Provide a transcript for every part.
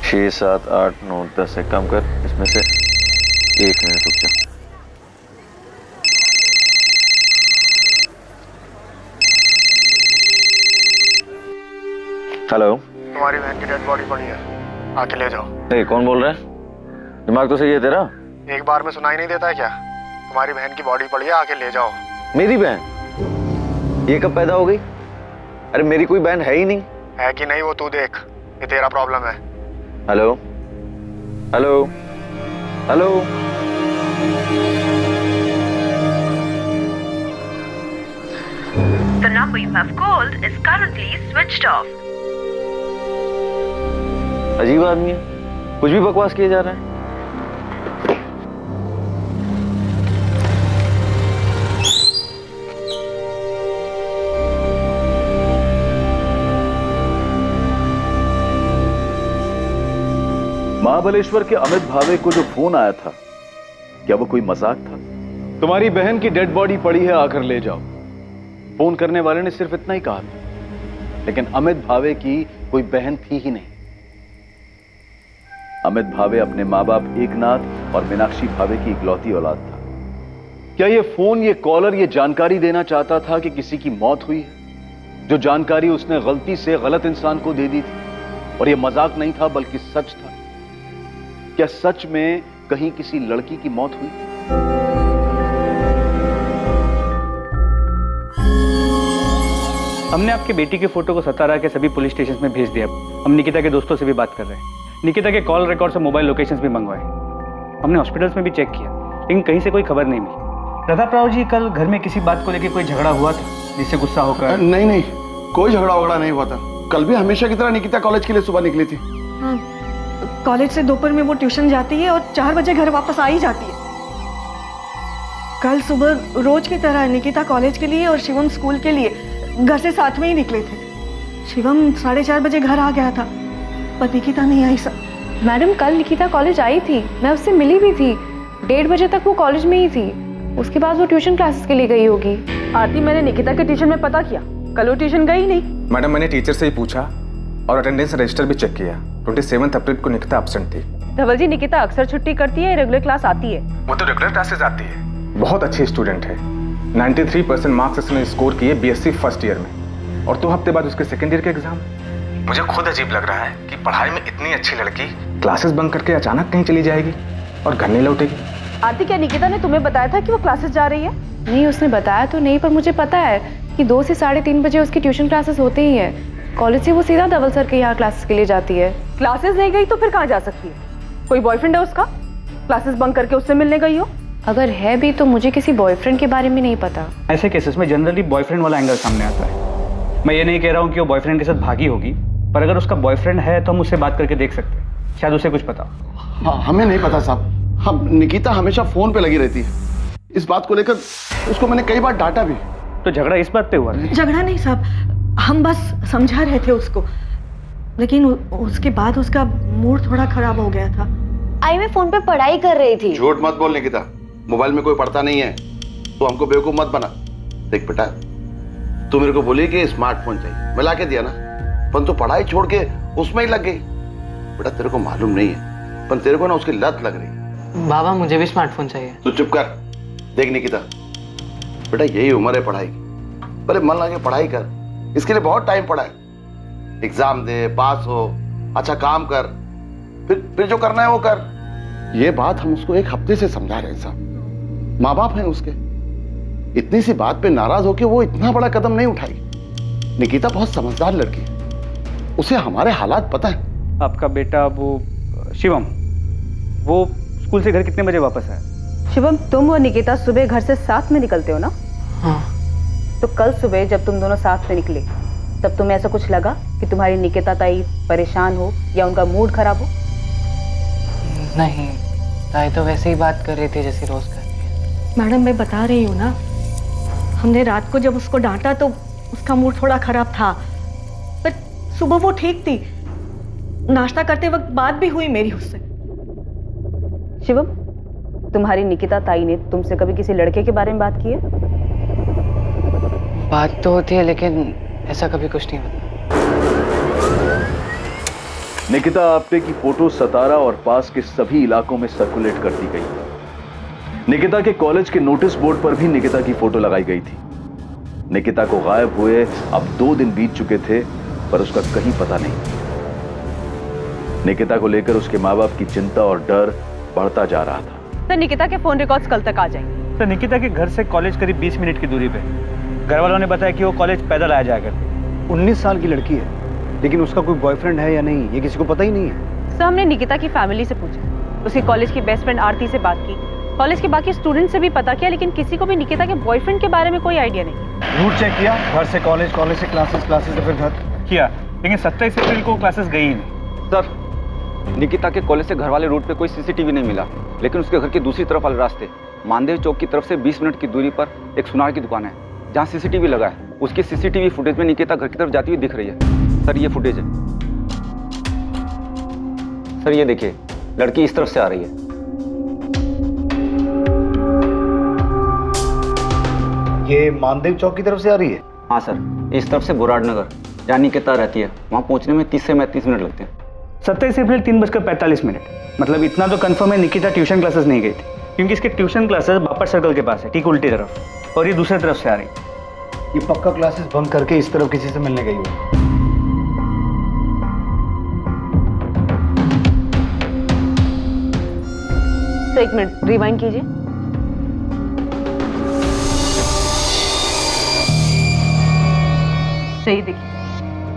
छः 7 8 9 10 से कम कर, इसमें से 1 मिनट रुक जा। हेलो, तुम्हारी बहन की डेड बॉडी पड़ी है, आके ले जाओ। नहीं, कौन बोल रहा है? दिमाग तो सही है तेरा? एक बार में सुनाई नहीं देता है क्या? तुम्हारी बहन की बॉडी पड़ी है, आके ले जाओ। मेरी बहन? ये कब पैदा हो गई? अरे मेरी कोई बहन है ही नहीं। है कि नहीं वो तू देख, ये तेरा प्रॉब्लम है। Hello hello hello, The number you have called is currently switched off. अजीब आदमी है, कुछ भी बकवास किए जा रहा है। महाबलेश्वर के अमित भावे को जो फोन आया था, क्या वो कोई मजाक था? तुम्हारी बहन की डेड बॉडी पड़ी है, आकर ले जाओ। फोन करने वाले ने सिर्फ इतना ही कहा था, लेकिन अमित भावे की कोई बहन थी ही नहीं। अमित भावे अपने मां बाप एकनाथ और मीनाक्षी भावे की इकलौती औलाद था। क्या ये फोन, ये कॉलर ये जानकारी देना चाहता था कि किसी की मौत हुई है? जो जानकारी उसने गलती से गलत इंसान को दे दी थी, और ये मजाक नहीं था बल्कि सच था। क्या सच में कहीं किसी लड़की की मौत हुई? हमने आपकी बेटी की फोटो को सतारा के सभी पुलिस स्टेशन में भेज दिया। हम निकिता के दोस्तों से भी बात कर रहे हैं। निकिता के कॉल रिकॉर्ड से मोबाइल लोकेशंस भी मंगवाए। हमने हॉस्पिटल्स में भी चेक किया, लेकिन कहीं से कोई खबर नहीं मिली। प्रताप राव जी, कल घर में किसी बात को लेकर कोई झगड़ा हुआ था जिससे गुस्सा होकर? नहीं, कोई झगड़ा वगड़ा नहीं हुआ था। कल भी हमेशा की तरह निकिता कॉलेज के लिए सुबह निकली थी। कॉलेज से दोपहर में वो ट्यूशन जाती है और 4 बजे घर वापस आ ही जाती है। कल सुबह रोज की तरह निकिता कॉलेज के लिए और शिवम स्कूल के लिए घर से साथ में ही निकले थे। शिवम 4:30 बजे घर आ गया था, पर निकिता नहीं आई सर। मैडम, कल निकिता कॉलेज आई थी, मैं उससे मिली भी थी। 1:30 बजे तक वो कॉलेज में ही थी। उसके बाद वो ट्यूशन क्लासेस के लिए गई होगी। आरती, मैंने निकिता के ट्यूशन में पता किया, कल वो ट्यूशन गई नहीं। मैडम, मैंने टीचर से ही पूछा और अटेंडेंस रजिस्टर भी चेक किया। 27 अप्रैल को निकिता एब्सेंट थी। धवल जी, निकिता अक्सर छुट्टी करती है, रेगुलर क्लास आती है? वो तो रेगुलर क्लासेस आती है। बहुत अच्छी स्टूडेंट है। 93% मार्क्स उसने स्कोर किए BSc फर्स्ट ईयर में, और 2 हफ्ते बाद उसके सेकेंड ईयर के एग्जाम। मुझे खुद अजीब लग रहा है कि पढ़ाई में इतनी अच्छी लड़की क्लासेस बंक करके अचानक कहीं चली जाएगी और घर नहीं लौटेगी। आरती, क्या निकिता ने तुम्हें बताया था कि वो क्लासेस जा रही है? नहीं, उसने बताया तो नहीं, पर मुझे पता है कि 2 से 3:30 बजे उसकी ट्यूशन क्लासेस होती ही है। कॉलेज से वो सीधा धवल सर के यहाँ क्लासेस के लिए जाती है। क्लासेस नहीं गई तो फिर कहाँ जा सकती है? कोई बॉयफ्रेंड है उसका? क्लासेस बंक करके उससे मिलने गई हो? अगर है भी तो मुझे किसी बॉयफ्रेंड के बारे में नहीं पता। ऐसे केसेस में जनरली बॉयफ्रेंड वाला एंगल सामने आता है। मैं ये नहीं कह रहा हूँ कि वो बॉयफ्रेंड के साथ भागी होगी, पर अगर उसका बॉयफ्रेंड है तो हम उससे बात करके देख सकते हैं, शायद उसे कुछ पता। हाँ, हमें नहीं पता साहब। हम निकिता हमेशा फोन पे लगी रहती है। इस बात को लेकर उसको मैंने कई बार डांटा भी। तो झगड़ा इस बात पे हुआ? झगड़ा नहीं साहब, हम बस समझा रहे थे उसको, लेकिन उसके बाद उसका मूड थोड़ा खराब हो गया था। आई मैं फोन पे पढ़ाई कर रही थी। झूठ मत बोल निकिता, मोबाइल में कोई पढ़ता नहीं है। तो हमको बेवकूफ मत बना। देख बेटा, तू मेरे को बोली कि स्मार्टफोन चाहिए, मैं ला के दिया ना, पर तू पढ़ाई छोड़ के उसमें ही लग गई। बेटा तेरे को मालूम नहीं है, पर तेरे को ना उसकी लत लग रही। बाबा, मुझे भी स्मार्टफोन चाहिए। तू चुप कर। देख निकिता, बेटा यही उम्र है पढ़ाई की। पहले मन लगा के पढ़ाई कर, इसके लिए बहुत टाइम पड़ा है। एग्जाम दे, पास हो, अच्छा काम कर, फिर जो करना है वो कर। ये बात हम उसको 1 हफ्ते से समझा रहे हैं साहब। माँ बाप हैं उसके, इतनी सी बात पे नाराज होके वो इतना बड़ा कदम नहीं उठाएगी। निकिता बहुत समझदार लड़की है, उसे हमारे हालात पता है। आपका बेटा वो शिवम, वो स्कूल से घर कितने बजे वापस आया? शिवम, तुम और निकिता सुबह घर से साथ में निकलते हो ना? हाँ। तो कल सुबह जब तुम दोनों साथ में निकले तब तुम्हें ऐसा कुछ लगा कि तुम्हारी निकिता ताई परेशान हो या उनका मूड खराब हो? नहीं, ताई तो वैसे ही बात कर रही थी जैसे रोज करती है। मैडम मैं बता रही हूँ ना, हमने रात को जब उसको डांटा तो उसका मूड थोड़ा खराब था, पर सुबह वो ठीक थी। नाश्ता करते वक्त बात भी हुई मेरी उससे। शिवम, तुम्हारी निकिता ताई ने तुमसे कभी किसी लड़के के बारे में बात की है? बात तो होती है लेकिन ऐसा कभी कुछ नहीं होता। निकिता आप्टे की फोटो सतारा और पास के सभी इलाकों में सर्कुलेट कर दी गई। निकिता के कॉलेज के नोटिस बोर्ड पर भी निकिता की फोटो लगाई गई थी। निकिता को गायब हुए अब 2 दिन बीत चुके थे, पर उसका कहीं पता नहीं। निकिता को लेकर उसके माँ बाप की चिंता और डर बढ़ता जा रहा था। सर, निकिता के फोन रिकॉर्ड्स कल तक आ जाएंगे। सर, निकिता के घर से कॉलेज करीब 20 मिनट की दूरी पे। घर वालों ने बताया कि वो कॉलेज पैदल आया जाया करती। 19 साल की लड़की है, लेकिन उसका कोई बॉयफ्रेंड है या नहीं ये किसी को पता ही नहीं है। सर, हमने निकिता की फैमिली से पूछा, उसकी कॉलेज की बेस्ट फ्रेंड आरती से बात की, कॉलेज के बाकी स्टूडेंट से भी पता किया, लेकिन किसी को भी निकिता के बॉयफ्रेंड के बारे में कोई आइडिया नहीं। रूट चेक किया, घर से कॉलेज, कॉलेज से क्लासेस, क्लासेस से फिर घर किया, लेकिन 27 अप्रैल को क्लासेस गई ही नहीं। सर, निकिता के कॉलेज से घर वाले रूट पे कोई सीसीटीवी नहीं मिला, लेकिन उसके घर के दूसरी तरफ वाले रास्ते मानदेव चौक की तरफ से 20 मिनट की दूरी पर एक सुनार की दुकान है जहाँ सीसीटीवी लगा है। उसकी सीसीटीवी फुटेज में निकिता घर की तरफ जाती हुई दिख रही है। सर, ये फुटेज है। सर, ये देखिए, लड़की इस तरफ से आ रही है। ये मानदेव चौक की तरफ से आ रही है? हाँ सर, इस तरफ से बुराड़ नगर जहाँ निकिता रहती है, वहाँ पहुँचने में 30 से 35 मिनट लगते हैं। 27 अप्रैल 3:45, मतलब इतना तो कंफर्म है निकिता ट्यूशन क्लासेस नहीं गई थी, क्योंकि इसके ट्यूशन क्लासेस बापर सर्कल के पास है, ठीक उल्टी तरफ, और ये दूसरी तरफ से आ रही। ये पक्का क्लासेस बंक करके इस तरफ किसी से मिलने गई हो। तो 1 मिनट रिवाइंड कीजिए। सही देखिए,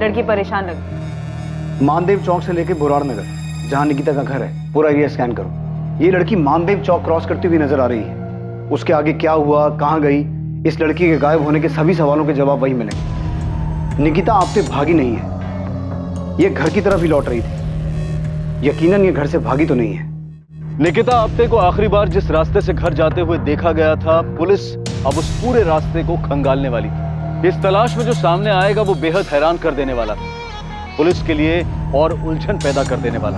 लड़की परेशान लग रही। मानदेव चौक से लेके बुराड़ नगर जहाँ निकिता का घर है, पूरा एरिया स्कैन करो। ये लड़की मानदेव चौक क्रॉस करती हुई नजर आ रही है। उसके आगे क्या हुआ, कहाँ गई, इस लड़की के गायब होने के सभी सवालों के जवाब वही मिलेंगे। निकिता आपसे भागी नहीं है, ये घर की तरफ ही लौट रही थी। यकीनन ये घर से भागी तो नहीं है। निकिता आप्टे को आखिरी बार जिस रास्ते से घर जाते हुए देखा गया था, पुलिस अब उस पूरे रास्ते को खंगालने वाली थी। इस तलाश में जो सामने आएगा वो बेहद हैरान कर देने वाला था, पुलिस के लिए और उलझन पैदा कर देने वाला।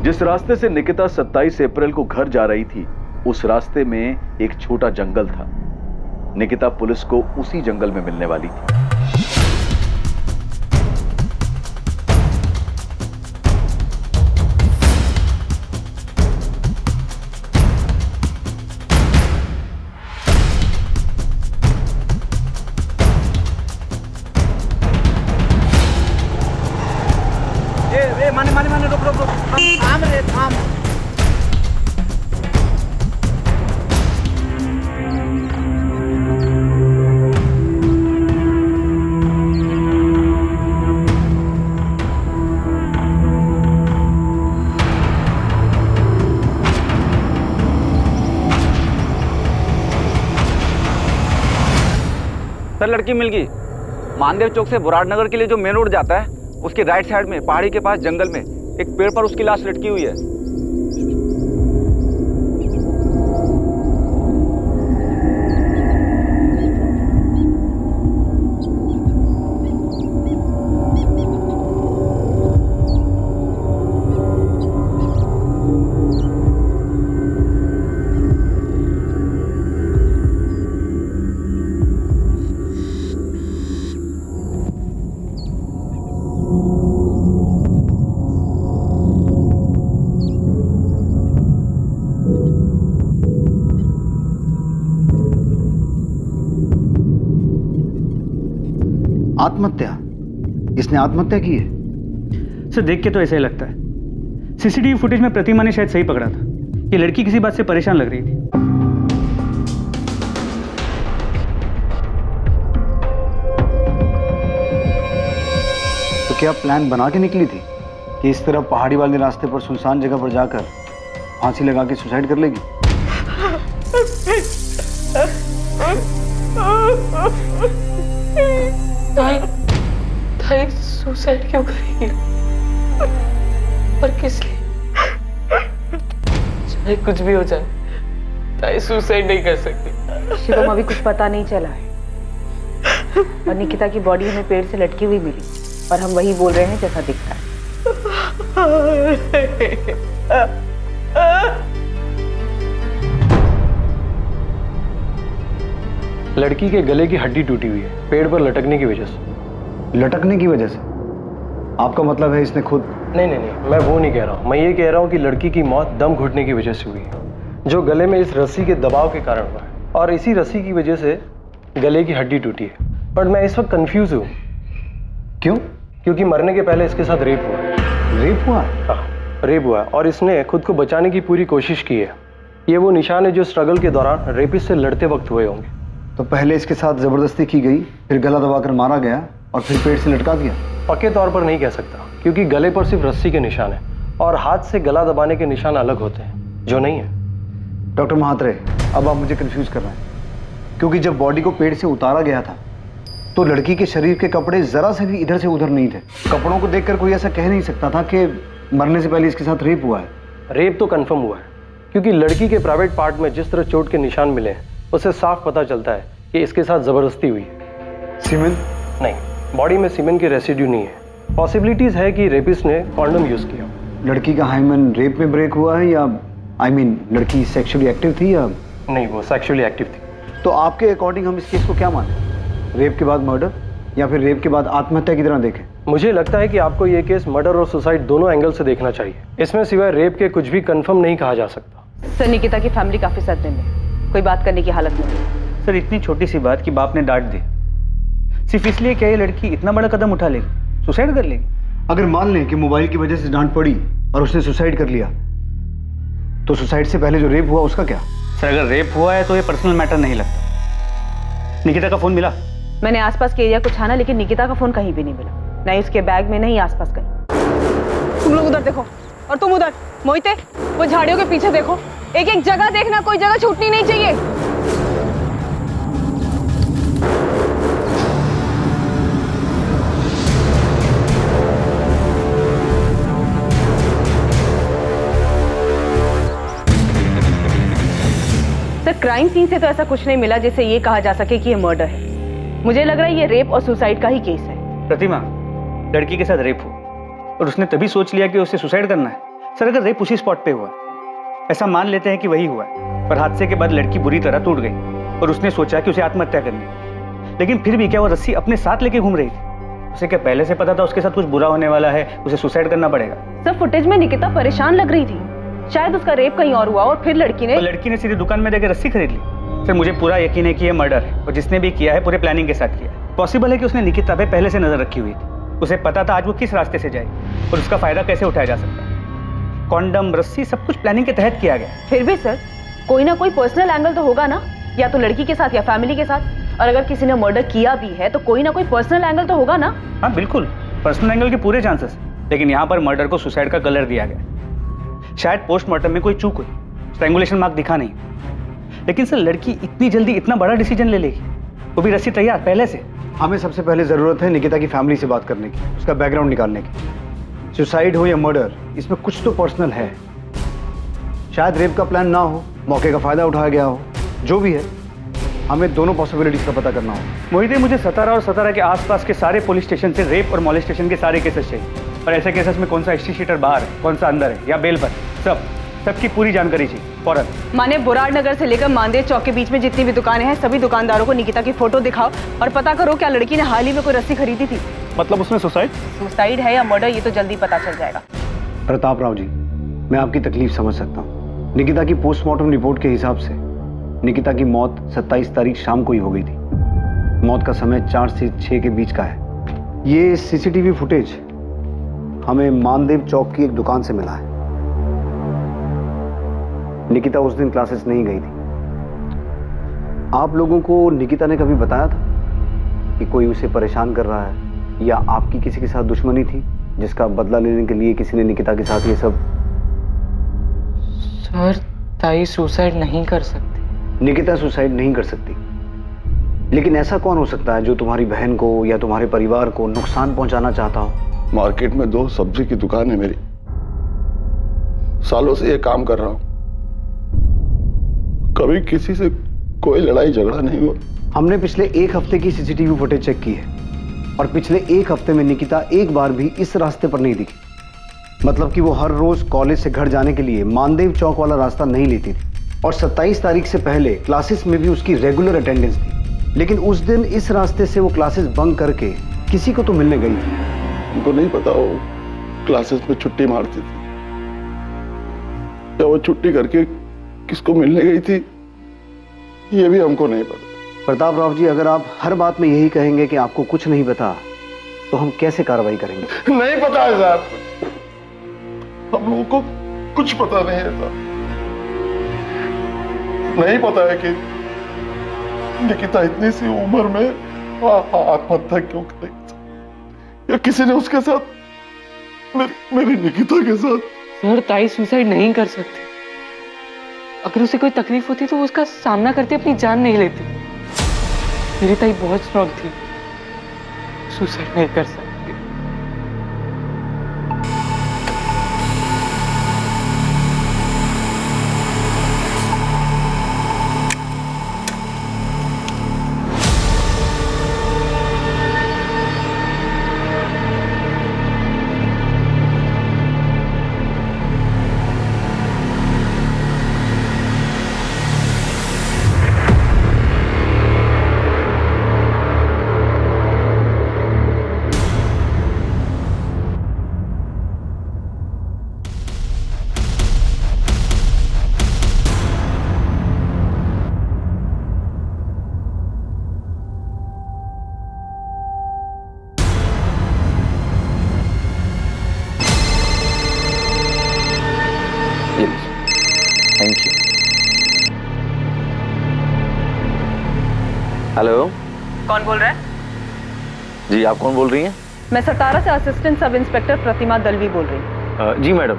जिस रास्ते से निकिता 27 अप्रैल को घर जा रही थी, उस रास्ते में एक छोटा जंगल था। निकिता पुलिस को उसी जंगल में मिलने वाली थी। माने रुक थाम रे थाम। सर, लड़की मिल गई। मानदेव चौक से बुराड़ नगर के लिए जो मेन रोड जाता है, उसके राइट साइड में पहाड़ी के पास जंगल में एक पेड़ पर उसकी लाश लटकी हुई है। आत्महत्या? इसने आत्महत्या की है? सर, देख के तो ऐसा ही लगता है। सीसीटीवी फुटेज में प्रतिमा ने शायद सही पकड़ा था। ये लड़की किसी बात से परेशान लग रही थी। तो क्या प्लान बना के निकली थी कि इस तरह पहाड़ी वाले रास्ते पर सुनसान जगह पर जाकर फांसी लगा के सुसाइड कर लेगी? ताई सुसाइड क्यों करेगी? और किस लिए? चाहे कुछ भी हो जाए, ताई सुसाइड नहीं कर सकती। शिवम, अभी कुछ पता नहीं चला है और निकिता की बॉडी हमें पेड़ से लटकी हुई मिली और हम वही बोल रहे हैं जैसा दिखता है। लड़की के गले की हड्डी टूटी हुई है पेड़ पर लटकने की वजह से। लटकने की वजह से? आपका मतलब है इसने खुद? नहीं, मैं वो नहीं कह रहा हूँ। मैं ये कह रहा हूँ कि लड़की की मौत दम घुटने की वजह से हुई है, जो गले में इस रस्सी के दबाव के कारण हुआ है, और इसी रस्सी की वजह से गले की हड्डी टूटी है। बट मैं इस वक्त कंफ्यूज हूँ। क्यों? क्योंकि मरने के पहले इसके साथ रेप हुआ है। रेप हुआ? हाँ, रेप हुआ है और इसने खुद को बचाने की पूरी कोशिश की है। ये वो निशान है जो स्ट्रगल के दौरान रेपिस्ट से लड़ते वक्त हुए होंगे। तो पहले इसके साथ जबरदस्ती की गई, फिर गला दबाकर मारा गया और फिर पेड़ से लटका दिया? पक्के तौर पर नहीं कह सकता, क्योंकि गले पर सिर्फ रस्सी के निशान है और हाथ से गला दबाने के निशान अलग होते हैं, जो नहीं है। डॉक्टर महात्रे, अब आप मुझे कंफ्यूज कर रहे हैं, क्योंकि जब बॉडी को पेड़ से उतारा गया था तो लड़की के शरीर के कपड़े जरा से भी इधर से उधर नहीं थे। कपड़ों को देखकर कोई ऐसा कह नहीं सकता था कि मरने से पहले इसके साथ रेप हुआ है। रेप तो कंफर्म हुआ है, क्योंकि लड़की के प्राइवेट पार्ट में जिस तरह चोट के निशान मिले हैं उससे साफ पता चलता है कि इसके साथ जबरदस्ती हुई है। सीमेन? नहीं, बॉडी में सीमेन की रेसिड्यू नहीं है। पॉसिबिलिटीज है कि रेपिस्ट ने कॉन्डम यूज किया। लड़की का हाइमन रेप में ब्रेक हुआ है या लड़की सेक्सुअली एक्टिव थी या? नहीं, वो सेक्सुअली एक्टिव थी। तो आपके अकॉर्डिंग हम इस केस को क्या माने? रेप के बाद मर्डर या फिर रेप के बाद आत्महत्या की तरह देखें? मुझे लगता है कि आपको ये केस मर्डर और सुसाइड दोनों एंगल से देखना चाहिए। इसमें सिवाय रेप के कुछ भी कंफर्म नहीं कहा जा सकता। सर, निकिता की फैमिली काफी सदमे में, कोई बात करने की हालत नहीं है। सर, इतनी छोटी सी बात कि बाप ने डांट दी, सिर्फ इसलिए क्या ये लड़की इतना बड़ा कदम उठा लेगी, सुसाइड कर लेगी? अगर मान लें कि मोबाइल की वजह से डांट पड़ी और उसने सुसाइड कर लिया, तो सुसाइड से पहले जो रेप हुआ उसका क्या? सर, अगर रेप हुआ है तो ये पर्सनल मैटर नहीं लगता। निकिता का फोन मिला? मैंने आसपास के एरिया को छाना, लेकिन निकिता का फोन कहीं भी नहीं मिला, नहीं उसके बैग में, नहीं आसपास कहीं। तुम लोग उधर देखो और तुम उधर। मोहिते, वो झाड़ियों के पीछे देखो, एक एक जगह देखना, कोई जगह छूटनी नहीं चाहिए। सर, क्राइम सीन से तो ऐसा कुछ नहीं मिला जिससे ये कहा जा सके कि ये मर्डर है। मुझे लग रहा है ये रेप और सुसाइड का ही केस है। प्रतिमा, लड़की के साथ रेप हो और उसने तभी सोच लिया कि उसे सुसाइड करना है। सर, अगर रेप उसी स्पॉट पे हुआ, ऐसा मान लेते हैं कि वही हुआ है, पर हादसे के बाद लड़की बुरी तरह टूट गई और उसने सोचा कि उसे आत्महत्या करनी है, लेकिन फिर भी क्या वो रस्सी अपने साथ लेके घूम रही थी? उसे क्या पहले से पता था उसके साथ कुछ बुरा होने वाला है, उसे सुसाइड करना पड़ेगा? सर, फुटेज में निकिता परेशान लग रही थी, शायद उसका रेप कहीं और हुआ और फिर लड़की ने सीधे दुकान में देकर रस्सी खरीद ली। सर, मुझे पूरा यकीन है कि ये मर्डर है और जिसने भी किया है पूरे प्लानिंग के साथ किया है। पॉसिबल है कि उसने निकिता पे पहले से नजर रखी हुई थी, उसे पता था आज वो किस रास्ते से जाएगी और उसका फायदा कैसे उठाया जा सकता है। कॉन्डम, रस्सी, सब कुछ प्लानिंग के तहत किया गया। फिर भी सर, कोई ना कोई पर्सनल एंगल तो होगा ना, या तो लड़की के साथ या फैमिली के साथ। और अगर किसी ने मर्डर किया भी है तो कोई ना कोई पर्सनल एंगल तो होगा ना। हाँ बिल्कुल, पर्सनल एंगल के पूरे चांसेस, लेकिन यहाँ पर मर्डर को सुसाइड का कलर दिया गया। शायद पोस्टमार्टम में कोई चूक हुई, स्ट्रैंगुलेशन मार्क दिखा नहीं, लेकिन सर लड़की इतनी जल्दी इतना बड़ा डिसीजन ले लेगी, वो भी रस्सी तैयार पहले से? हमें सबसे पहले जरूरत है निकिता की फैमिली से बात करने की, उसका बैकग्राउंड निकालने की। सुसाइड हो या मर्डर, इसमें कुछ तो पर्सनल है। शायद रेप का प्लान ना हो, मौके का फायदा उठाया गया हो, जो भी है हमें दोनों पॉसिबिलिटीज का पता करना हो। मोहित, मुझे सतारा और सतारा के आसपास के सारे पुलिस स्टेशन से रेप और मॉलेस्टेशन के सारे केसेस चाहिए, और ऐसे केसेस में कौन सा हिस्ट्री शीटर बाहर है, कौन सा अंदर है या बेल पर, सबकी पूरी जानकारी चाहिए फौरन। माने बुराड़ नगर से लेकर मानदेव चौक के बीच में जितनी भी दुकानें हैं, सभी दुकानदारों को निकिता की फोटो दिखाओ और पता करो क्या लड़की ने हाल ही में कोई रस्सी खरीदी थी। मतलब उसने सुसाइड है या मर्डर, ये तो जल्दी पता चल जाएगा। प्रताप राव जी, मैं आपकी तकलीफ समझ सकता हूँ। निकिता की पोस्टमार्टम रिपोर्ट के हिसाब से निकिता की मौत 27 तारीख शाम को ही हो गई थी। मौत का समय 4 से 6 के बीच का है। ये सीसीटीवी फुटेज हमें मानदेव चौक की एक दुकान से मिला है। निकिता उस दिन क्लासेस नहीं गई थी। आप लोगों को निकिता ने कभी बताया था कि कोई उसे परेशान कर रहा है या आपकी किसी के साथ दुश्मनी थी? जिसका बदला लेने के लिए किसी ने निकिता के साथ ये सब? सर, ताई सुसाइड नहीं कर सकती। निकिता सुसाइड नहीं कर सकती, लेकिन ऐसा कौन हो सकता है जो तुम्हारी बहन को या तुम्हारे परिवार को नुकसान पहुंचाना चाहता हो? मार्केट में 2 सब्जी की दुकान है मेरी, सालों से ये काम कर रहा हूं, कभी किसी से कोई लड़ाई झगड़ा नहीं हुआ। हमने पिछले 1 हफ्ते की सीसीटीवी फुटेज चेक की है और पिछले 1 हफ्ते में निकिता एक बार भी इस रास्ते पर नहीं दिखी। मतलब कि वो हर रोज कॉलेज से घर जाने के लिए मानदेव चौक वाला रास्ता नहीं लेती थी और 27 तारीख से पहले क्लासेस में भी उसकी रेगुलर अटेंडेंस थी। लेकिन उस दिन इस रास्ते से वो क्लासेस बंक करके किसी को तो मिलने गई थी। उनको नहीं पता वो क्लासेस में छुट्टी मारती थी या वो छुट्टी करके किसको मिलने गई थी, ये भी हमको नहीं पता। प्रताप राव जी, अगर आप हर बात में यही कहेंगे कि आपको कुछ नहीं पता, तो हम कैसे कार्रवाई करेंगे? नहीं पता है साहब, हम लोगों को कुछ पता नहीं है साहब। नहीं पता है कि निकिता इतनी सी उम्र में आत्महत्या क्यों करेगी या किसी ने उसके साथ मेरी निकिता के साथ। सर, ताई सुसाइड नहीं कर सकती। अगर उसे कोई तकलीफ होती तो वो उसका सामना करते अपनी जान नहीं लेती। मेरी ताई बहुत स्ट्रांग थी, सुसाइड नहीं कर सकती। Thank you. हेलो, कौन बोल रहा है? जी आप कौन बोल रही हैं? मैं सतारा से असिस्टेंट सब इंस्पेक्टर प्रतिमा दलवी बोल रही हूँ। जी मैडम,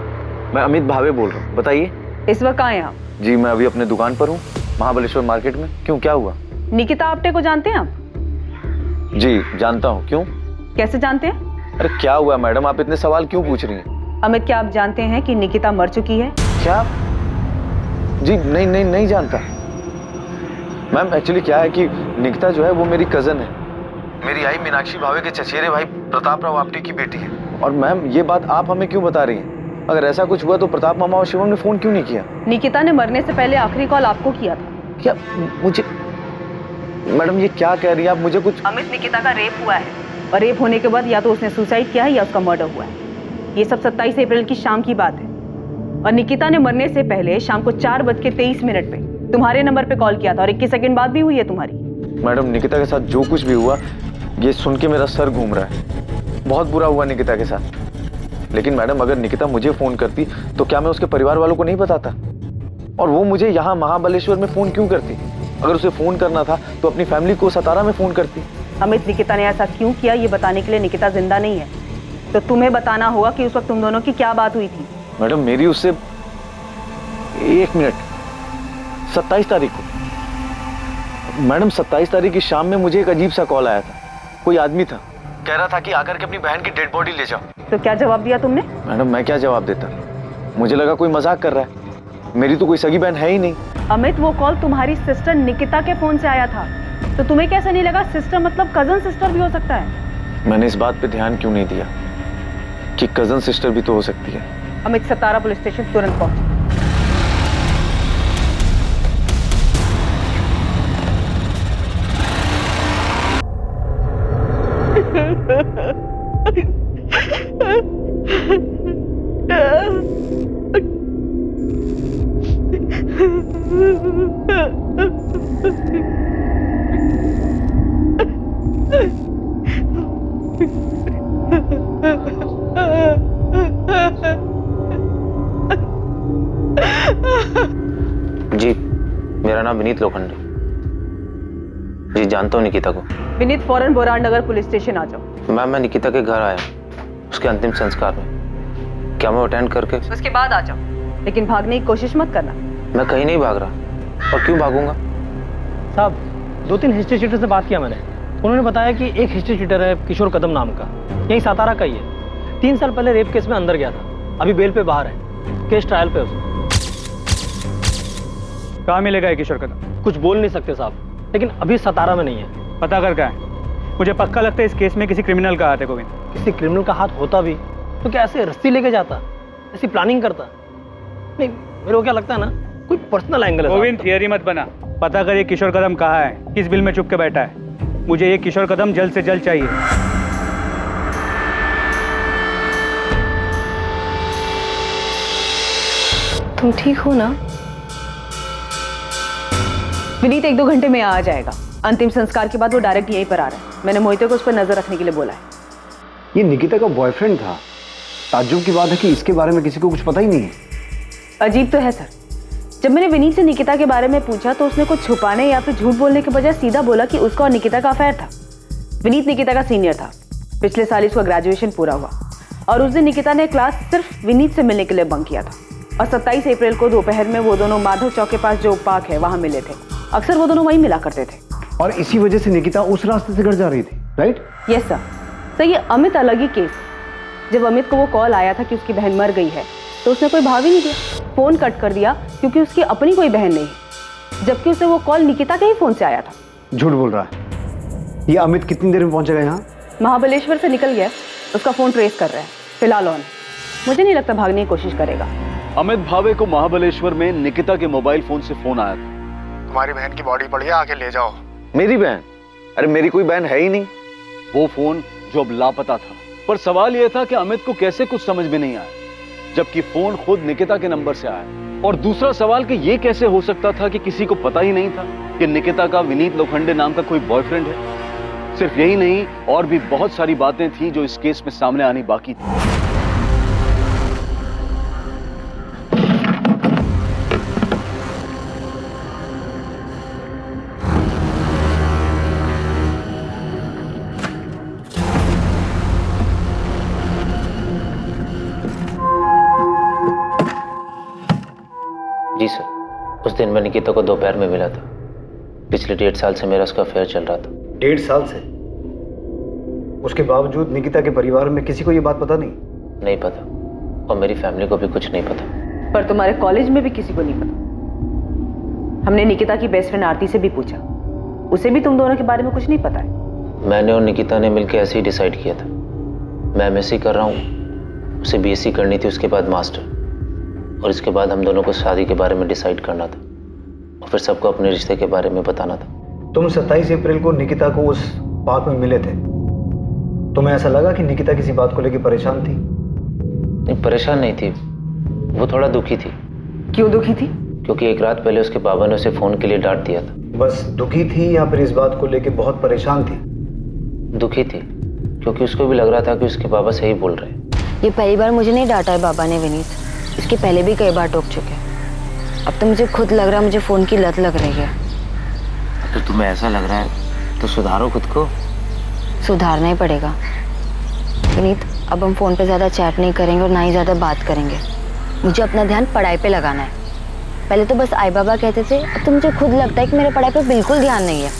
मैं अमित भावे बोल रहा हूँ, बताइए। इस वक्त कहाँ हैं आप? जी मैं अभी अपने दुकान पर हूँ, महाबलेश्वर मार्केट में। क्यों, क्या हुआ? निकिता आप्टे को जानते हैं आप? जी जानता हूँ। क्यों? कैसे जानते हैं? अरे क्या हुआ मैडम, आप इतने सवाल क्यों पूछ रही हैं? अमित, क्या आप जानते हैं कि निकिता मर चुकी है? क्या? जी नहीं जानता मैम। एक्चुअली क्या है कि निकिता जो है वो मेरी कजन है, मेरी आई मीनाक्षी भावे के चचेरे भाई प्रताप राव आप्टे की बेटी है। और मैम ये बात आप हमें क्यों बता रही हैं? अगर ऐसा कुछ हुआ तो प्रताप मामा और शिवम ने फोन क्यों नहीं किया? निकिता ने मरने से पहले आखिरी कॉल आपको किया था। क्या? मुझे मैडम ये क्या कह रही है आप? मुझे कुछ। अमित, निकिता का रेप हुआ है और रेप होने के बाद या तो उसने सुसाइड किया है या उसका मर्डर हुआ है। ये सब 27 अप्रैल की शाम की बात है और निकिता ने मरने से पहले शाम को 4:23 पे तुम्हारे नंबर पे कॉल किया था और 21 सेकंड बाद भी हुई है तुम्हारी। मैडम निकिता के साथ जो कुछ भी हुआ ये सुन के मेरा सर घूम रहा है। बहुत बुरा हुआ निकिता के साथ। लेकिन मैडम अगर निकिता मुझे फोन करती तो क्या मैं उसके परिवार वालों को नहीं बताता? और वो मुझे यहाँ महाबलेश्वर में फोन क्यों करती? अगर उसे फोन करना था तो अपनी फैमिली को सतारा में फोन करती। अमित, निकिता ने ऐसा क्यों किया ये बताने के लिए निकिता जिंदा नहीं है, तो तुम्हें बताना होगा कि उस वक्त तुम दोनों की क्या बात हुई थी। मैडम मेरी उससे 1 मिनट 27 तारीख को मैडम 27 तारीख की शाम में मुझे एक अजीब सा कॉल आया था। कोई आदमी था, कह रहा था कि आकर के अपनी बहन की डेड बॉडी ले जाओ। तो क्या जवाब दिया तुमने? मैडम मैं क्या जवाब देता, मुझे लगा कोई मजाक कर रहा है। मेरी तो कोई सगी बहन है ही नहीं। अमित, वो कॉल तुम्हारी सिस्टर निकिता के फोन से आया था, तो तुम्हें कैसे नहीं लगा सिस्टर मतलब कजन सिस्टर भी हो सकता है? मैंने इस बात पे ध्यान क्यों नहीं दिया कि कजन सिस्टर भी तो हो सकती है। अमित, सतारा पुलिस स्टेशन तुरंत पहुंचो। जी मेरा नाम विनीत लोखंडे। जी जानता हूँ निकिता को। विनीत, फौरन बोराड़ नगर पुलिस स्टेशन आ जाओ। मैम मैं निकिता के घर आया, उसके अंतिम संस्कार में। क्या मैं अटेंड करके? उसके बाद आ जाओ, लेकिन भागने की कोशिश मत करना। मैं कहीं नहीं भाग रहा। और क्यों भागूंगा? साहब 2-3 हिस्ट्री शीटर से बात किया मैंने। उन्होंने बताया कि एक हिस्ट्री शीटर है किशोर कदम नाम का, यही सातारा का ही है। 3 साल पहले रेप केस में अंदर गया था, अभी बेल पे बाहर है, केस ट्रायल पे उसका। कहाँ मिलेगा ये किशोर कदम? कुछ बोल नहीं सकते साहब, लेकिन अभी सतारा में नहीं है। पता कर क्या है? मुझे पक्का लगता है इस केस में किसी क्रिमिनल का हाथ है गोविंद। किसी क्रिमिनल का हाथ होता भी तो क्या ऐसे रस्सी लेके जाता, ऐसी प्लानिंग करता? नहीं, मेरे को क्या लगता है ना, कोई पर्सनल एंगल है। गोविंद थियरी मत बना, पता कर ये किशोर कदम कहाँ है, किस बिल में छुप के बैठा है। मुझे ये किशोर कदम जल्द से जल्द चाहिए। तुम ठीक हो ना? विनीत 1-2 घंटे में आ जाएगा। अंतिम संस्कार के बाद वो डायरेक्ट यहीं पर आ रहा है। मैंने मोहिते को उस पर नजर रखने के लिए बोला है। ये निकिता का बॉयफ्रेंड था। ताज्जुब की बात है कि इसके बारे में किसी को कुछ पता ही नहीं है। अजीब तो है सर। जब मैंने विनीत से निकिता के बारे में पूछा तो उसने कुछ छुपाने या फिर झूठ बोलने के बजाय सीधा बोला कि उसका और निकिता का अफेयर था। विनीत निकिता का सीनियर था। पिछले साल इसका ग्रेजुएशन पूरा हुआ और उस दिन निकिता ने क्लास सिर्फ विनीत से मिलने के लिए बंक किया था। और 27 अप्रैल को दोपहर में वो दोनों माधव चौक के पास जो पार्क है वहां मिले थे। अक्सर वो दोनों वहीं मिला करते थे। और इसी वजह से निकिता उस रास्ते से घर जा रही थी, राइट? Yes sir. तो ये अमित अलग ही केस। जब अमित को वो कॉल आया था कि उसकी बहन मर गई है तो उसने कोई भाव ही नहीं दिया, फोन कट कर दिया क्योंकि उसकी अपनी कोई बहन नहीं है, जबकि उसे वो कॉल निकिता के ही फोन से आया था। झूठ बोल रहा है। ये अमित कितनी देर में पहुंचेगा यहाँ? महाबलेश्वर से निकल गया, उसका फोन ट्रेस कर रहा है फिलहाल ऑन। मुझे नहीं लगता भागने की कोशिश करेगा। अमित भावे को महाबलेश्वर में निकिता के मोबाइल फोन से फोन आया था। तुम्हारी बहन की बॉडी पड़ी है, आके ले जाओ। मेरी बहन? अरे मेरी कोई बहन है ही नहीं। वो फोन जो अब लापता था, पर सवाल यह था कि अमित को कैसे कुछ समझ में नहीं आया, जबकि फोन खुद निकिता के नंबर से आया। और दूसरा सवाल कि यह कैसे हो सकता था कि किसी को पता ही नहीं था कि निकिता का विनीत लोखंडे नाम का कोई बॉयफ्रेंड है। सिर्फ यही नहीं, और भी बहुत सारी बातें थी जो इस केस में सामने आनी बाकी थी। जी सर, उस दिन मैं निकिता को दोपहर में मिला था। पिछले 1.5 साल से मेरा उसका अफेयर चल रहा था। 1.5 साल से? उसके बावजूद निकिता के परिवार में किसी को ये बात पता नहीं? नहीं पता, और मेरी फैमिली को भी कुछ नहीं पता। पर तुम्हारे कॉलेज में भी किसी को नहीं पता। हमने निकिता की बेस्ट फ्रेंड आरती से भी पूछा, उसे भी तुम दोनों के बारे में कुछ नहीं पता है। मैंने और निकिता ने मिलकर ऐसे ही डिसाइड किया था। मैं एमएससी कर रहा हूँ, उसे बीएससी करनी थी, उसके बाद मास्टर, और इसके बाद हम दोनों को शादी के बारे में डिसाइड करना था और फिर सबको अपने रिश्ते के बारे में बताना था। तुम 27 अप्रैल को निकिता को उस पार्क में मिले थे। तुम्हें ऐसा लगा कि निकिता किसी बात को लेकर परेशान थी? नहीं, परेशान नहीं थी, वो थोड़ा दुखी थी। क्यों दुखी थी? क्योंकि एक रात पहले उसके बाबा ने उसे फोन के लिए डांट दिया था। बस दुखी थी या फिर इस बात को लेकर बहुत परेशान थी? दुखी थी, क्योंकि उसको भी लग रहा था कि उसके बाबा सही बोल रहे हैं। ये पहली बार मुझे नहीं डांटा है बाबा ने विनीत, इसके पहले भी कई बार टोक चुके हैं। अब तो मुझे खुद लग रहा है मुझे फोन की लत लग रही है। तो तुम्हें ऐसा लग रहा है तो सुधारो खुद को। सुधारना ही पड़ेगा विनीत। अब हम फोन पे ज्यादा चैट नहीं करेंगे और ना ही ज्यादा बात करेंगे। मुझे अपना ध्यान पढ़ाई पे लगाना है। पहले तो बस आई बाबा कहते थे, अब तो मुझे खुद लगता है कि मेरे पढ़ाई पे बिल्कुल ध्यान नहीं है।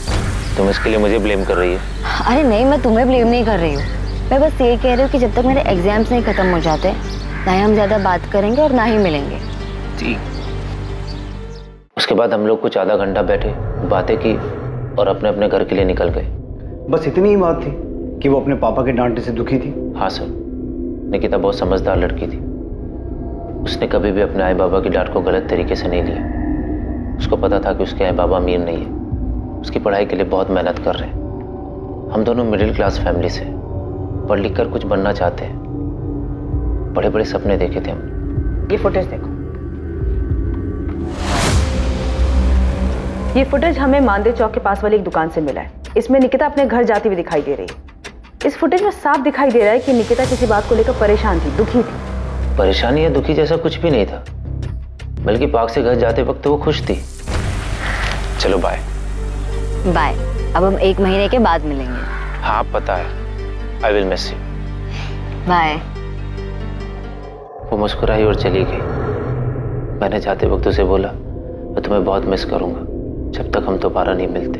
तुम इसके लिए मुझे ब्लेम कर रही है? अरे नहीं, मैं तुम्हें ब्लेम नहीं कर रही हूँ। मैं बस ये कह रही हूँ कि जब तक मेरे एग्जाम्स नहीं खत्म हो जाते, ना ही हम ज्यादा बात करेंगे और ना ही मिलेंगे। ठीक। उसके बाद हम लोग कुछ आधा घंटा बैठे, बातें की और अपने अपने घर के लिए निकल गए। बस इतनी ही बात थी कि वो अपने पापा के डांटने से दुखी थी? हाँ सर, निकिता बहुत समझदार लड़की थी। उसने कभी भी अपने आई बाबा की डांट को गलत तरीके से नहीं लिया। उसको पता था कि उसके आई बाबा अमीर नहीं है, उसकी पढ़ाई के लिए बहुत मेहनत कर रहे हैं। हम दोनों मिडिल क्लास फैमिली से, पढ़ लिख कर कुछ बनना चाहते हैं। बड़े बड़े सपने देखे थे हम। ये फुटेज देखो। ये फुटेज हमें मानदेव चौक के पास वाली एक दुकान से मिला है। इसमें निकिता अपने घर जाती हुई दिखाई दे रही है। इस फुटेज में साफ दिखाई दे रहा है कि निकिता किसी बात को लेकर परेशान थी, दुखी थी। परेशानी या दुखी जैसा कुछ भी नहीं था, बल्कि पार्क से घर जाते वक्त तो वो खुश थी। चलो बाय। बाय। अब हम 1 महीने के बाद मिलेंगे। हाँ पता है, I will miss you. Bye. वो मुस्कुराई और चली गई। मैंने जाते वक्त उसे बोला, मैं तुम्हें बहुत मिस करूंगा जब तक हम दोबारा नहीं मिलते।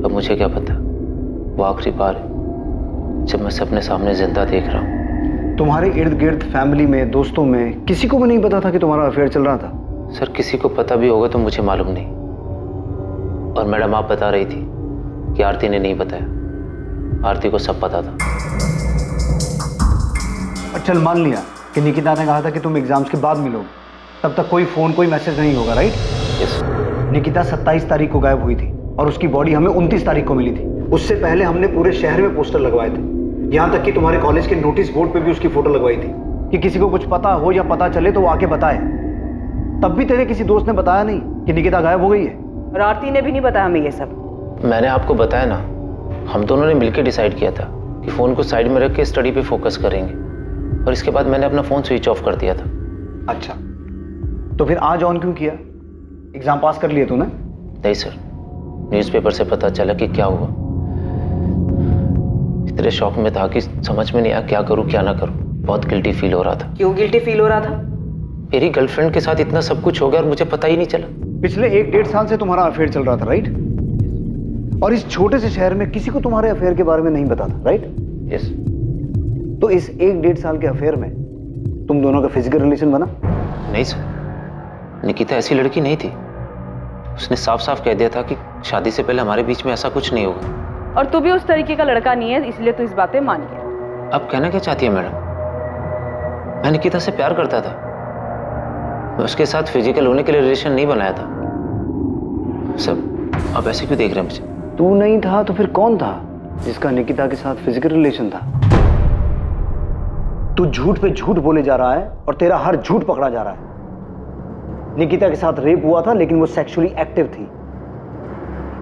अब मुझे क्या पता, वो आखिरी बार है जब मैं अपने सामने जिंदा देख रहा हूँ। तुम्हारे इर्द गिर्द, फैमिली में, दोस्तों में किसी को भी नहीं पता था कि तुम्हारा अफेयर चल रहा था? सर, किसी को पता भी होगा तो मुझे मालूम नहीं। और मैडम, आप बता रही थी कि आरती ने नहीं बताया। आरती को सब पता था। और चल मान लिया कि निकिता ने कहा था कि तुम एग्जाम्स के बाद मिलोगे, तब तक कोई फोन, कोई मैसेज नहीं होगा, राइट? यस। निकिता 27 तारीख को गायब हुई थी और उसकी बॉडी हमें 29 तारीख को मिली थी। उससे पहले हमने पूरे शहर में पोस्टर लगवाए थे, यहाँ तक कि तुम्हारे कॉलेज के नोटिस बोर्ड पे भी उसकी फोटो लगवाई थी कि किसी को कुछ पता हो या पता चले तो वो आके बताए। तब भी तेरे किसी दोस्त ने बताया नहीं कि निकिता गायब हो गई है। और आरती ने भी नहीं बताया हमें ये सब। मैंने आपको बताया ना, हम दोनों ने मिलकर डिसाइड किया था कि फोन को साइड में रख के स्टडी पे फोकस करेंगे, और इसके बाद मैंने अपना फोन स्विच ऑफ कर दिया था। अच्छा, तो फिर आज ऑन क्यों किया? एग्जाम पास कर लिए तूने? नहीं सर, न्यूज़पेपर से पता चला कि क्या हुआ। इतने शौक में था कि समझ में नहीं आया क्या करूं क्या ना करूं। बहुत गिल्टी फील हो रहा था। क्यों गिल्टी फील हो रहा था? मेरी गर्लफ्रेंड के साथ इतना सब कुछ हो गया और मुझे पता ही नहीं चला। पिछले 1-1.5 साल से तुम्हारा अफेयर चल रहा था, राइट? और इस छोटे से शहर में किसी को तुम्हारे अफेयर के बारे में नहीं पता था, राइट? यस। तो इस 1-1.5 साल के अफेयर में तुम दोनों का फिजिकल रिलेशन बना? नहीं सर, निकिता ऐसी लड़की नहीं थी। उसने साफ साफ कह दिया था कि शादी से पहले हमारे बीच में ऐसा कुछ नहीं होगा। और तू भी उस तरीके का लड़का नहीं है, इसलिए तू इस बात पे मान गया। अब कहना क्या चाहती है मैडम? मैं निकिता से प्यार करता था। मैं उसके साथ फिजिकल होने के लिए रिलेशन नहीं बनाया था। सब अब ऐसे क्यों देख रहे हैं मुझे? तू नहीं था तो फिर कौन था जिसका निकिता के साथ फिजिकल रिलेशन था? तू झूठ पे झूठ बोले जा रहा है और तेरा हर झूठ पकड़ा जा रहा है। निकिता के साथ रेप हुआ था, लेकिन वो सेक्सुअली एक्टिव थी।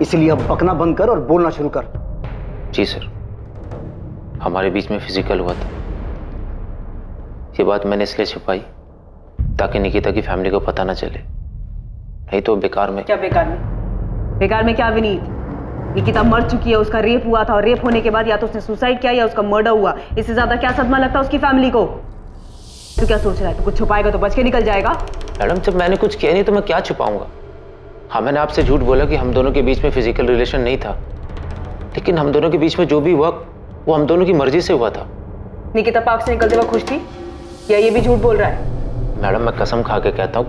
इसलिए अब बकना बंद कर और बोलना शुरू कर। जी सर, हमारे बीच में फिजिकल हुआ था। ये बात मैंने इसलिए छुपाई ताकि निकिता की फैमिली को पता ना चले, नहीं तो बेकार में। क्या बेकार में? बेकार में क्या विनीत? निकिता मर चुकी है, उसका रेप हुआ था, और रेप होने के बाद या तो उसने सुसाइड किया या उसका मर्डर हुआ। इससे ज्यादा क्या सदमा लगता है उसकी फैमिली को? तू क्या सोच रहा है? तू कुछ छुपाएगा तो बच के निकल जाएगा? मैडम, जब मैंने कुछ किया नहीं तो मैं क्या छुपाऊंगा? हाँ, मैंने आपसे झूठ बोला कि हम दोनों के बीच में फिजिकल रिलेशन नहीं था, लेकिन हम दोनों के बीच में जो भी हुआ वो हम दोनों की मर्जी से हुआ था। निकिता पार्क से निकलते वक्त खुश थी या ये भी झूठ बोल रहा है? मैडम, मैं कसम खा के कहता हूँ,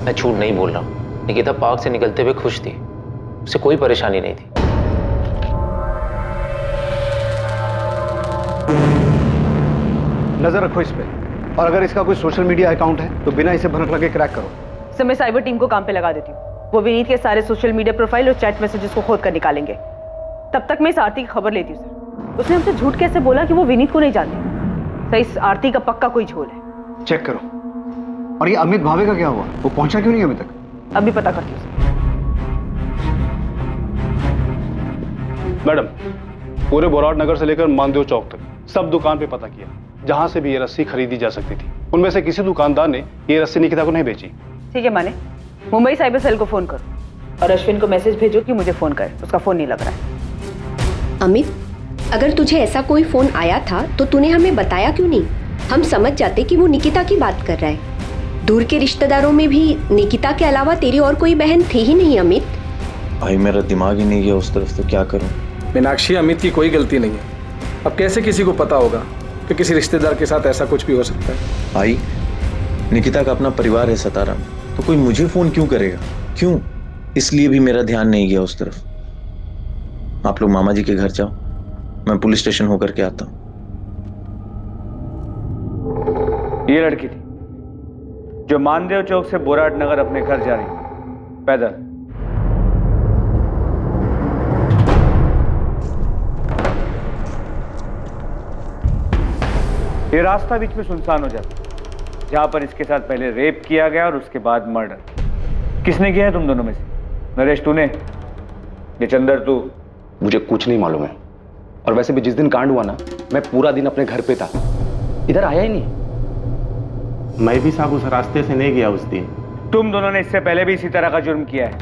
मैं झूठ नहीं बोल रहा हूँ। निकिता पार्क से निकलते हुए खुश थी, उसे कोई परेशानी नहीं थी। नजर रखो इस पे, और अगर इसका कोई सोशल मीडिया अकाउंट है तो बिना इसे भनक लगे क्रैक करो। सर, मैं साइबर टीम को काम पे लगा देती हूँ। वो विनीत के सारे सोशल मीडिया प्रोफाइल और चैट मैसेजेस को खोद कर निकालेंगे। तब तक मैं इस आरती की खबर लेती हूँ। सर, उसने हमसे झूठ कैसे बोला कि वो विनीत को नहीं जानती? सर, इस आरती का पक्का कोई झोल है। चेक करो। और ये अमित भावे का क्या हुआ? वो पहुंचा क्यों नहीं अभी तक? अभी पता करती हूँ। मैडम, पूरे बोराट नगर से लेकर मानदेव चौक तक सब दुकान पे पता किया, जहां से भी ये रस्सी खरीदी जा सकती थी। उनमें से किसी दुकानदार ने ये रस्सी निकिता को नहीं बेची। ठीक है, माने मुंबई साइबर सेल को फोन करो और अश्विन को मैसेज भेजो कि मुझे फोन करे। उसका फोन नहीं लग रहा है। अमित, अगर तुझे ऐसा कोई फोन आया था तो तूने हमें बताया क्यों नहीं? हम समझ जाते कि वो निकिता की बात कर रहा है। दूर के रिश्तेदारों में भी निकिता के अलावा तेरी और कोई बहन थी ही नहीं। अमित भाई, मेरा दिमाग ही नहीं गया उस तरफ, तो क्या करूं? मीनाक्षी, अमित की कोई गलती नहीं है। अब कैसे किसी को पता होगा कि किसी रिश्तेदार के साथ ऐसा कुछ भी हो सकता है? भाई, निकिता का अपना परिवार है सतारा में, तो कोई मुझे फोन क्यों करेगा? क्यों? इसलिए भी मेरा ध्यान नहीं गया उस तरफ। आप लोग मामा जी के घर जाओ, मैं पुलिस स्टेशन होकर के आता हूं। ये लड़की थी जो मानदेव चौक से बोराट नगर अपने घर जा रही पैदल। ये रास्ता बीच में सुनसान हो जाता, जहां पर इसके साथ पहले रेप किया गया और उसके बाद मर्डर। किसने किया है तुम दोनों में से? नरेश तूने, ये चंदर तू? मुझे कुछ नहीं मालूम है। और वैसे भी जिस दिन कांड हुआ ना, मैं पूरा दिन अपने घर पे था, इधर आया ही नहीं। मैं भी साहब उस रास्ते से नहीं गया उस दिन। तुम दोनों ने इससे पहले भी इसी तरह का जुर्म किया है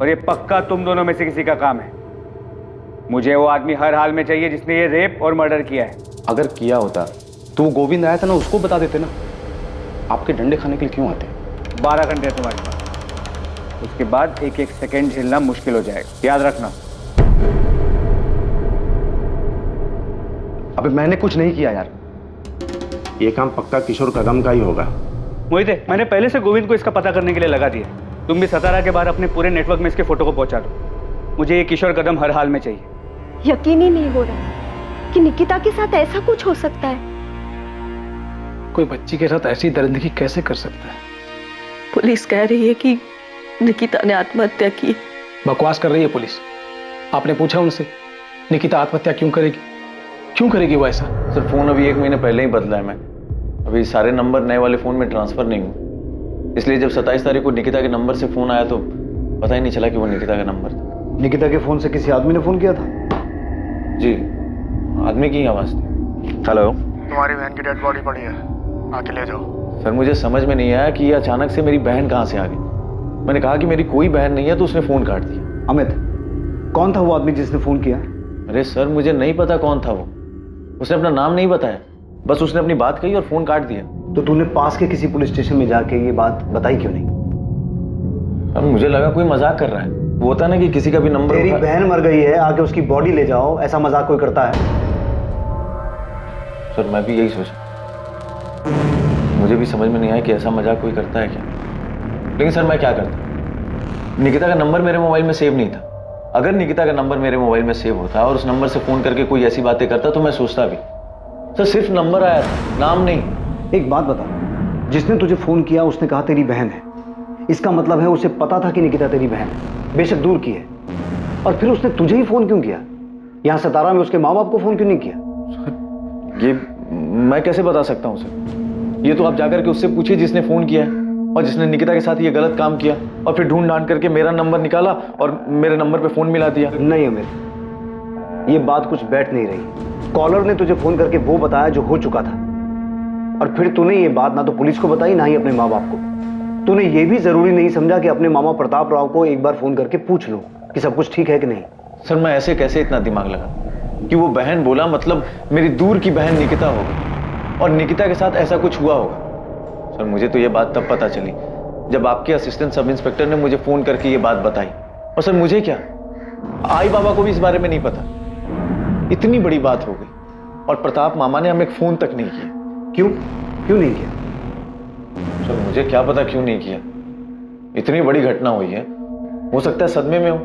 और ये पक्का तुम दोनों में से किसी का काम है। मुझे वो आदमी हर हाल में चाहिए जिसने ये रेप और मर्डर किया है। अगर किया होता तो वो गोविंद आया था ना, उसको बता देते ना। आपके डंडे खाने के लिए क्यों आते? 12 घंटे है तुम्हारे पास, उसके बाद एक एक सेकेंड झेलना मुश्किल हो जाएगा, याद रखना। अबे मैंने कुछ नहीं किया यार। ये काम पक्का किशोर कदम का ही होगा। मोहिते, मैंने पहले से गोविंद को इसका पता करने के लिए लगा दिया। तुम भी सतारा के बाहर अपने पूरे नेटवर्क में इसके फोटो को पहुंचा दो। मुझे ये किशोर कदम हर हाल में चाहिए। यकीन ही नहीं हो रहा कि निकिता के साथ ऐसा कुछ हो सकता है। कोई बच्ची के साथ ऐसी दरिंदगी कैसे कर सकता है? पुलिस कह रही है कि निकिता ने आत्महत्या की। बकवास कर रही है पुलिस। आपने पूछा उनसे निकिता आत्महत्या क्यों करेगी? क्यों करेगी वो ऐसा? सर फोन अभी 1 महीने पहले ही बदला है मैं। अभी सारे नंबर नए वाले फोन में ट्रांसफर नहीं हुए, इसलिए जब 27 तारीख को निकिता के नंबर से फोन आया तो पता ही नहीं चला कि वो निकिता का नंबर था। निकिता के फोन से किसी आदमी ने फोन किया था? जी, आदमी की आवाज थी। हेलो, तुम्हारी बहन की डेड बॉडी पड़ी है, आके ले जाओ। सर मुझे समझ में नहीं आया कि ये अचानक से मेरी बहन कहाँ से आ गई। मैंने कहा कि मेरी कोई बहन नहीं है तो उसने फोन काट दिया। अमित, कौन था वो आदमी जिसने फोन किया? अरे सर मुझे नहीं पता कौन था वो, उसने अपना नाम नहीं बताया, बस उसने अपनी बात कही और फोन काट दिया। तो तूने पास के किसी पुलिस स्टेशन में जाके ये बात बताई क्यों नहीं? अब मुझे लगा कोई मजाक कर रहा है। वो होता ना कि किसी का भी नंबर। तेरी बहन मर गई है, आके उसकी बॉडी ले जाओ, ऐसा मजाक कोई करता है? सर मैं भी यही सोचा, मुझे भी समझ में नहीं आया कि ऐसा मजाक कोई करता है क्या। लेकिन सर मैं क्या करता, निकिता का नंबर मेरे मोबाइल में सेव नहीं था। अगर निकिता का नंबर मेरे मोबाइल में सेव होता और उस नंबर से फोन करके कोई ऐसी बातें करता तो मैं सोचता भी। सर सिर्फ नंबर आया था, नाम नहीं। एक बात बता, जिसने तुझे फोन किया उसने कहा तेरी बहन है, इसका मतलब है उसे पता था कि निकिता तेरी बहन है, बेशक दूर की है, और फिर उसने तुझे ही फोन क्यों किया? यहां सतारा में उसके माँ बाप को फोन क्यों नहीं किया? ये मैं कैसे बता सकता हूँ सर? ये तो आप जाकर के उससे पूछिए जिसने फोन किया है और जिसने निकिता के साथ ये गलत काम किया और फिर ढूंढ ढांड करके मेरा नंबर निकाला और मेरे नंबर पे फोन मिला दिया। नहीं अमित, ये बात कुछ बैठ नहीं रही। कॉलर ने तुझे फोन करके वो बताया जो हो चुका था, और फिर तूने ये बात ना तो पुलिस को बताई ना ही अपने माँ बाप को। तूने ये भी जरूरी नहीं समझा कि अपने मामा प्रताप राव को एक बार फोन करके पूछ लो कि सब कुछ ठीक है कि नहीं। सर मैं ऐसे कैसे इतना दिमाग लगा कि वो बहन बोला मतलब मेरी दूर की बहन निकिता होगी और निकिता के साथ ऐसा कुछ हुआ होगा। सर मुझे तो ये बात तब पता चली जब आपके असिस्टेंट सब इंस्पेक्टर ने मुझे फोन करके ये बात बताई। और सर मुझे क्या, आई बाबा को भी इस बारे में नहीं पता। इतनी बड़ी बात हो गई और प्रताप मामा ने हमें फोन तक नहीं किया। क्यों नहीं किया? सर मुझे क्या पता क्यों नहीं किया। इतनी बड़ी घटना हुई है, हो सकता है सदमे में हो,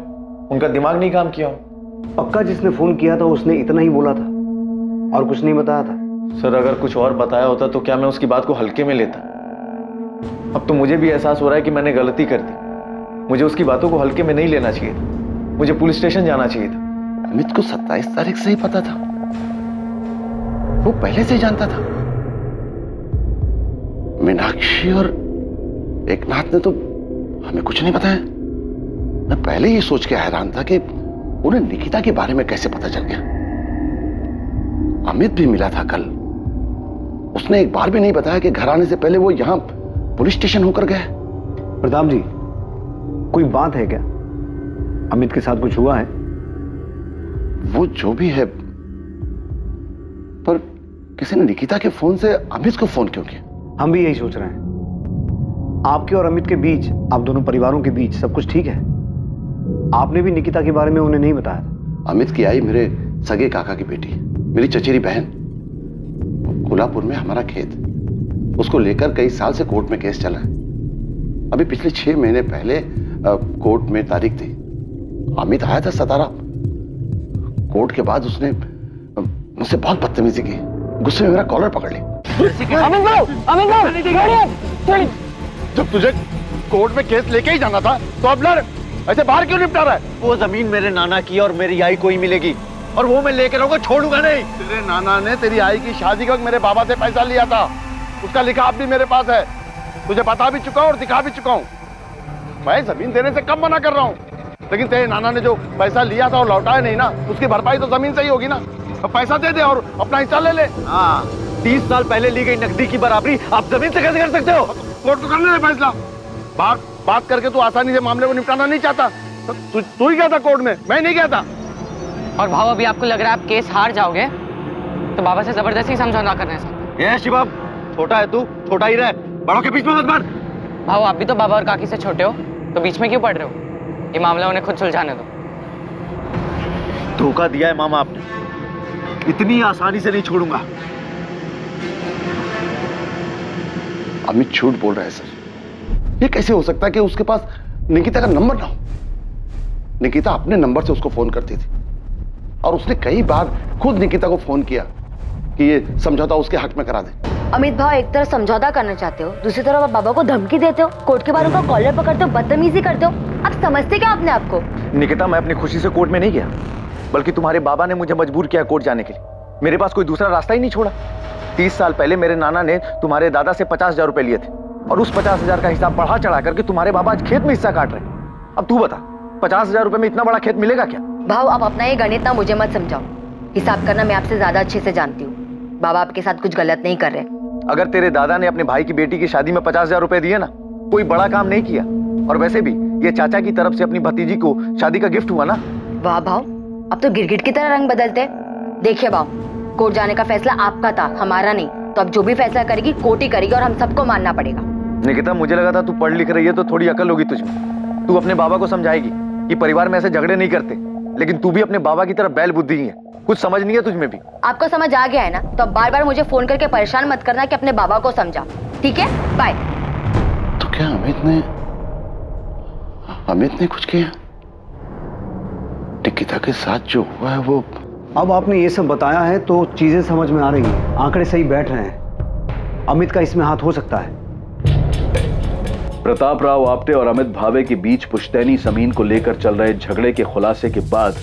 उनका दिमाग नहीं काम किया हो। पक्का जिसने फोन किया था उसने इतना ही बोला था और कुछ नहीं बताया था? सर अगर कुछ और बताया होता तो क्या मैं उसकी बात को हल्के में लेता? अब तो मुझे भी एहसास हो रहा है कि मैंने गलती कर दी। मुझे उसकी बातों को हल्के में नहीं लेना चाहिए था, मुझे पुलिस स्टेशन जाना चाहिए था। अमित को 27 तारीख से ही पता था, वो पहले से ही जानता था। मीनाक्षी और एकनाथ ने तो हमें कुछ नहीं बताया। मैं पहले ही सोच के हैरान था कि उन्हें निकिता के बारे में कैसे पता चल गया। अमित भी मिला था कल, उसने एक बार भी नहीं बताया कि घर आने से पहले वो यहां पुलिस स्टेशन होकर गए। प्रताप जी, कोई बात है क्या? अमित के साथ कुछ हुआ है? वो जो भी है, पर किसी ने निकिता के फोन से अमित को फोन क्यों किया? हम भी यही सोच रहे हैं। आपके और अमित के बीच, आप दोनों परिवारों के बीच सब कुछ ठीक है? आपने भी निकिता के बारे में उन्हें नहीं बताया था? अमित की आई मेरे सगे काका की बेटी, मेरी चचेरी बहन। कोल्हापुर में हमारा खेत, उसको लेकर कई साल से कोर्ट में केस चला है। अभी पिछले 6 महीने पहले कोर्ट में तारीख थी। अमित आया था सतारा। कोर्ट के बाद उसने मुझसे बहुत बदतमीजी की, गुस्से में मेरा कॉलर पकड़ लिया। जब तुझे कोर्ट में केस लेके ही जाना था तो अब लड़, ऐसे बाहर क्यों निपटा रहा है? वो जमीन मेरे नाना की और मेरी आई को ही मिलेगी और वो मैं लेकर आऊंगा, छोड़ूंगा नहीं। तेरे नाना ने तेरी आई की शादी के वक्त मेरे बाबा से पैसा लिया था, उसका लिखाव भी मेरे पास है। तुझे बता भी चुका हूं और दिखा भी चुका हूं। मैं जमीन देने से कम मना कर रहा हूं, लेकिन तेरे नाना ने जो पैसा लिया था और लौटाया नहीं ना, उसकी भरपाई तो जमीन से ही होगी ना। अब पैसा दे दे और अपना हिस्सा ले ले। हाँ, 30 साल पहले ली गई नकदी की बराबरी आप जमीन से कैसे कर सकते हो? कोर्ट को करने दे फैसला। बात करके तू आसानी से मामले को निपटाना नहीं चाहता। तू ही गया था कोर्ट में, मैं नहीं गया था। और भाव अभी आपको लग रहा है आप केस हार जाओगे? तो बाबा से जबरदस्ती समझौता करना है सर। ये शिवम, छोटा है तू, छोटा ही रहे, बड़ों के बीच में मत बढ़। भाऊ आप भी तो बाबा और काकी से छोटे हो, तो बीच में क्यों पड़ रहे हो? ये मामला उन्हें खुद सुलझाने दो। धोखा दिया है मामा आपने, इतनी आसानी से नहीं छोड़ूंगा। अमित झूठ बोल रहा है सर। ये कैसे हो सकता है कि उसके पास निकिता का नंबर ना हो? निकिता अपने नंबर से उसको फोन करती थी और उसने कई बार खुद निकिता को फोन किया कि ये समझौता उसके हक में करा दे। अमित भाव, एक तरफ समझौता करना चाहते हो, दूसरी तरफ आप बाबा को धमकी देते हो, कोर्ट के बाहर उनका कॉलर पकड़ते हो, बदतमीजी करते हो। आप समझते क्या अपने आप को? निकिता, मैं अपनी खुशी से कोर्ट में नहीं गया, बल्कि तुम्हारे बाबा ने मुझे मजबूर किया कोर्ट जाने के लिए। मेरे पास कोई दूसरा रास्ता ही नहीं छोड़ा। 30 साल पहले मेरे नाना ने तुम्हारे दादा से 50,000 रुपए लिए थे और उस 50,000 का हिसाब बढ़ा चढ़ा करके तुम्हारे बाबा आज खेत में हिस्सा काट रहे। अब तू बता, 50,000 रुपए में इतना बड़ा खेत मिलेगा क्या? भाव, आप अपना ये गणित ना मुझे मत समझाओ। हिसाब करना मैं आपसे ज्यादा अच्छे से जानती हूँ। बाबा आपके साथ कुछ गलत नहीं कर रहे। अगर तेरे दादा ने अपने भाई की बेटी की शादी में 50,000 रुपए दिए ना, कोई बड़ा काम नहीं किया। और वैसे भी ये चाचा की तरफ से अपनी भतीजी को शादी का गिफ्ट हुआ ना। वाह भाव, अब तो गिरगिट की तरह रंग बदलते। देखिए भाव, कोर्ट जाने का फैसला आपका था, हमारा नहीं। तो अब जो भी फैसला करेगी कोर्ट ही करेगी और हम सबको मानना पड़ेगा। निकिता, मुझे लगा था तू पढ़ लिख रही है तो थोड़ी अकल होगी तुझमें। तू अपने बाबा को समझाएगी कि परिवार में ऐसे झगड़े नहीं करते, लेकिन तू भी अपने बाबा की तरह बैल बुद्धि ही है। कुछ समझ नहीं है तुझमें भी। आपको समझ आ गया है ना? तो अब बार बार मुझे फोन करके परेशान मत करना कि अपने बाबा को समझा, ठीक है? बाय। तो क्या अमित ने कुछ किया? निकिता के साथ जो हुआ है वो... अब आपने ये सब बताया है तो चीजें समझ में आ रही हैं, आंकड़े सही बैठ रहे हैं। अमित का इसमें हाथ हो सकता है। प्रताप राव आप्टे और अमित भावे के बीच पुश्तैनी जमीन को लेकर चल रहे झगड़े के खुलासे के बाद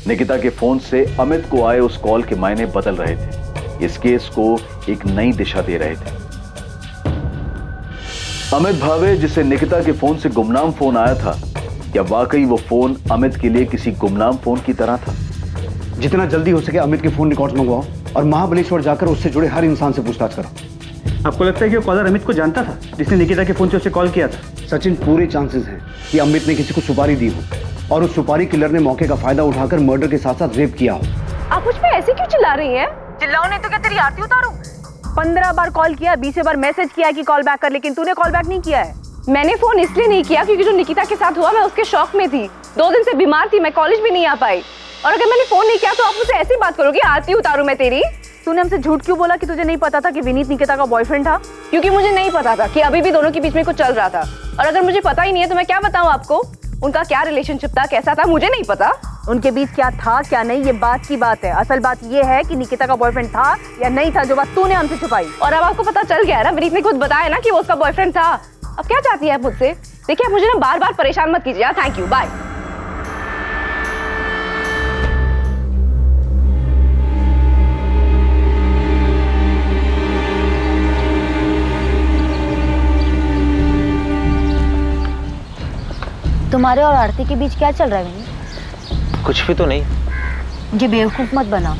निकिता के फोन से अमित को आए उस कॉल के मायने बदल रहे थे, इस केस को एक नई दिशा दे रहे थे। अमित भावे, जिसे निकिता के फोन से गुमनाम फोन आया था, क्या वाकई वो फोन अमित के लिए किसी गुमनाम फोन की तरह था? जितना जल्दी हो सके अमित के फोन रिकॉर्ड्स मंगवाओ और महाबलेश्वर जाकर उससे जुड़े हर इंसान से पूछताछ करो। आपको लगता है कि वो कॉलर अमित को जानता था जिसने निकिता के फोन से उसे कॉल किया था? सचिन, पूरे चांसेस हैं कि अमित ने किसी को सुपारी दी हो और उस सुपारी किलर ने मौके का फायदा उठाकर मर्डर के साथ साथ रेप किया हो। आप मुझ पे ऐसे क्यों चिल्ला रही हैं? चिल्लाओ नहीं तो क्या तेरी आरती उतारूं? 15 बार कॉल किया, 20 बार मैसेज किया कि कॉल बैक कर, लेकिन तूने कॉल बैक नहीं किया है। मैंने फोन इसलिए नहीं किया क्योंकि जो निकिता के साथ हुआ मैं उसके शौक में थी। 2 दिन से बीमार थी, मैं कॉलेज भी नहीं आ पाई। और अगर मैंने फोन नहीं किया तो आप मुझसे ऐसी बात करोगे, आरती उतारूं मैं तेरी? तूने हमसे झूठ क्यों बोला कि तुझे नहीं पता था कि विनीत निकिता का बॉयफ्रेंड था? क्योंकि मुझे नहीं पता था कि अभी भी दोनों के बीच में कुछ चल रहा था। और अगर मुझे पता ही नहीं है तो मैं क्या बताऊं आपको? उनका क्या रिलेशनशिप था, कैसा था, मुझे नहीं पता। उनके बीच क्या था क्या नहीं, ये बात की बात है। असल बात ये है कि निकिता का बॉयफ्रेंड था या नहीं था, जो बात तूने हमसे छुपाई। और अब आपको पता चल गया है ना, विनीत ने खुद बताया ना कि वो उसका बॉयफ्रेंड था। अब क्या चाहती है आप मुझसे? देखिए, आप मुझे ना बार बार परेशान मत कीजिए। Thank you, bye. तुम्हारे और आरती के बीच क्या चल रहा है विनीत? कुछ भी तो नहीं। मुझे बेवकूफ मत बनाओ।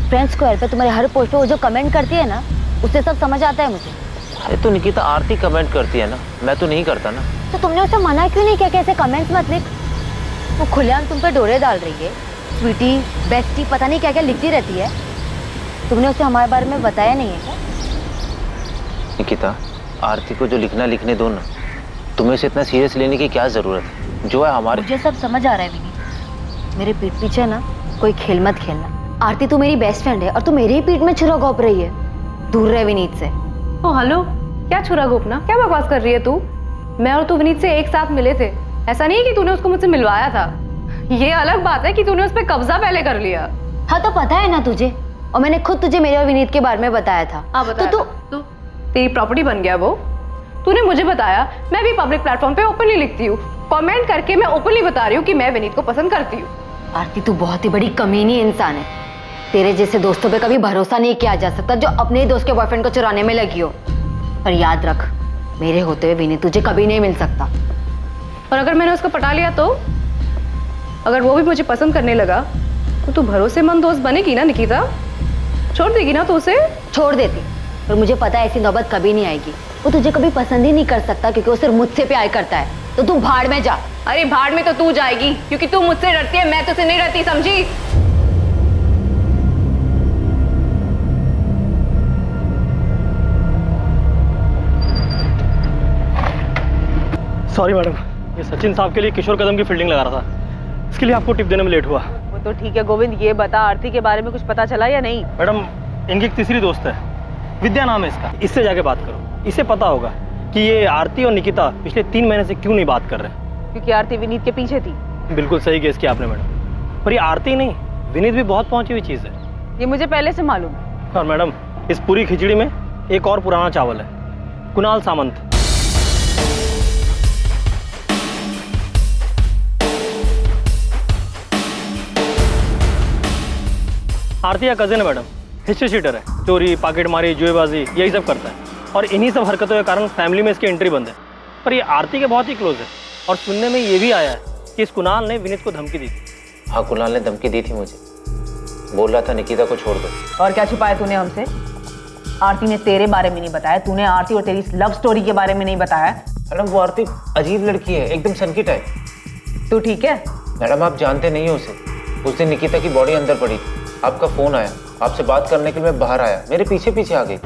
फ्रेंड्स स्क्वायर पे तुम्हारे हर पोस्ट पे वो जो कमेंट करती है ना, उससे सब समझ आता है मुझे। अरे तो निकिता आरती कमेंट करती है ना, मैं तो नहीं करता ना। तो तुमने उसे मना क्यों नहीं किया कि ऐसे कमेंट्स मत लिख? वो खुलेआम तुम पे डोरे डाल रही है। स्वीटी, बेस्टी, पता नहीं क्या क्या लिखती रहती है। तुमने उसे हमारे बारे में बताया नहीं है क्या? निकिता, आरती को जो लिखने दो ना। तुम्हें इसे इतना सीरियस लेने की क्या जरूरत है? जो है हमारे... मुझे सब समझ आ रहा है विनीत। मेरे पीठ पीछे ना कोई खेल मत खेलना। आरती तू मेरी बेस्ट फ्रेंड है और तू मेरे ही पीठ में छुरा घोंप रही है। दूर रहे विनीत से। ओ हेलो, क्या छुरा घोंपना? क्या बकवास कर रही है तू? मैं और तू विनीत से एक साथ मिले थे। ऐसा नहीं है कि तूने उसको मुझसे मिलवाया था। ये अलग बात है कि तूने उस पर कब्जा पहले कर लिया। हाँ तो पता है ना तुझे, और मैंने खुद तुझे मेरे और विनीत के बारे में बताया था। तो तू तेरी प्रॉपर्टी बन गया वो? तूने मुझे बताया। मैं भी पब्लिक प्लेटफॉर्म पे ओपनली लिखती हूँ, कमेंट करके मैं ओपनली बता रही हूँ कि मैं विनीत को पसंद करती हूँ। आरती, तू बहुत ही बड़ी कमीनी इंसान है। तेरे जैसे दोस्तों पे कभी भरोसा नहीं किया जा सकता जो अपने ही दोस्त के बॉयफ्रेंड को चुराने में लगी हो। पर याद रख, मेरे होते हुए विनीत तुझे कभी नहीं मिल सकता। और अगर मैंने उसको पटा लिया तो? अगर वो भी मुझे पसंद करने लगा तो तू भरोसेमंद दोस्त बनेगी ना निकिता? छोड़ देगी ना तू उसे? छोड़ देती, पर मुझे पता है ऐसी नौबत कभी नहीं आएगी। वो तुझे कभी पसंद ही नहीं कर सकता क्योंकि वो सिर्फ मुझसे प्यार करता है। तो तू भाड़ में जा। अरे भाड़ में तो तू जाएगी क्योंकि तू मुझसे डरती है, मैं तुझसे नहीं डरती, समझी? सॉरी मैडम, ये सचिन साहब के लिए किशोर कदम की फील्डिंग लगा रहा था, इसके लिए आपको टिप देने में लेट हुआ। वो तो ठीक है गोविंद, ये बता आरती के बारे में कुछ पता चला या नहीं? मैडम, इनकी एक तीसरी दोस्त है, विद्या नाम है इसका, इससे जाके बात करो। इसे पता होगा कि ये आरती और निकिता पिछले 3 महीने से क्यों नहीं बात कर रहे। क्योंकि आरती विनीत के पीछे थी। बिल्कुल सही गेस किया आपने मैडम, पर ये आरती नहीं, विनीत भी बहुत पहुंची हुई चीज़ है। ये मुझे पहले से मालूम है। और मैडम, इस पूरी खिचड़ी में एक और पुराना चावल है, कुणाल सामंत। आरती का कजिन है मैडम, हिस्ट्री शीटर है, चोरी, पॉकेटमारी, जुएबाजी यही सब करता है, और इन्हीं सब हरकतों के कारण फैमिली में इसकी एंट्री बंद है। पर ये आरती के बहुत ही क्लोज है, और सुनने में ये भी आया है कि इस कुणाल ने विनीत को धमकी दी थी। हाँ, कुणाल ने धमकी दी थी मुझे, बोल रहा था निकिता को छोड़ दो। और क्या छुपाया तूने हमसे? आरती ने तेरे बारे में नहीं बताया, तूने आरती और तेरी लव स्टोरी के बारे में नहीं बताया। मैडम, वो आरती अजीब लड़की है, एकदम सनकी टाइप। तू ठीक है? मैडम, आप जानते नहीं हो उसे। उस दिन निकिता की बॉडी अंदर पड़ी थी, आपका फोन आया, आपसे बात करने के लिए मैं बाहर आया, मेरे पीछे पीछे आ गई।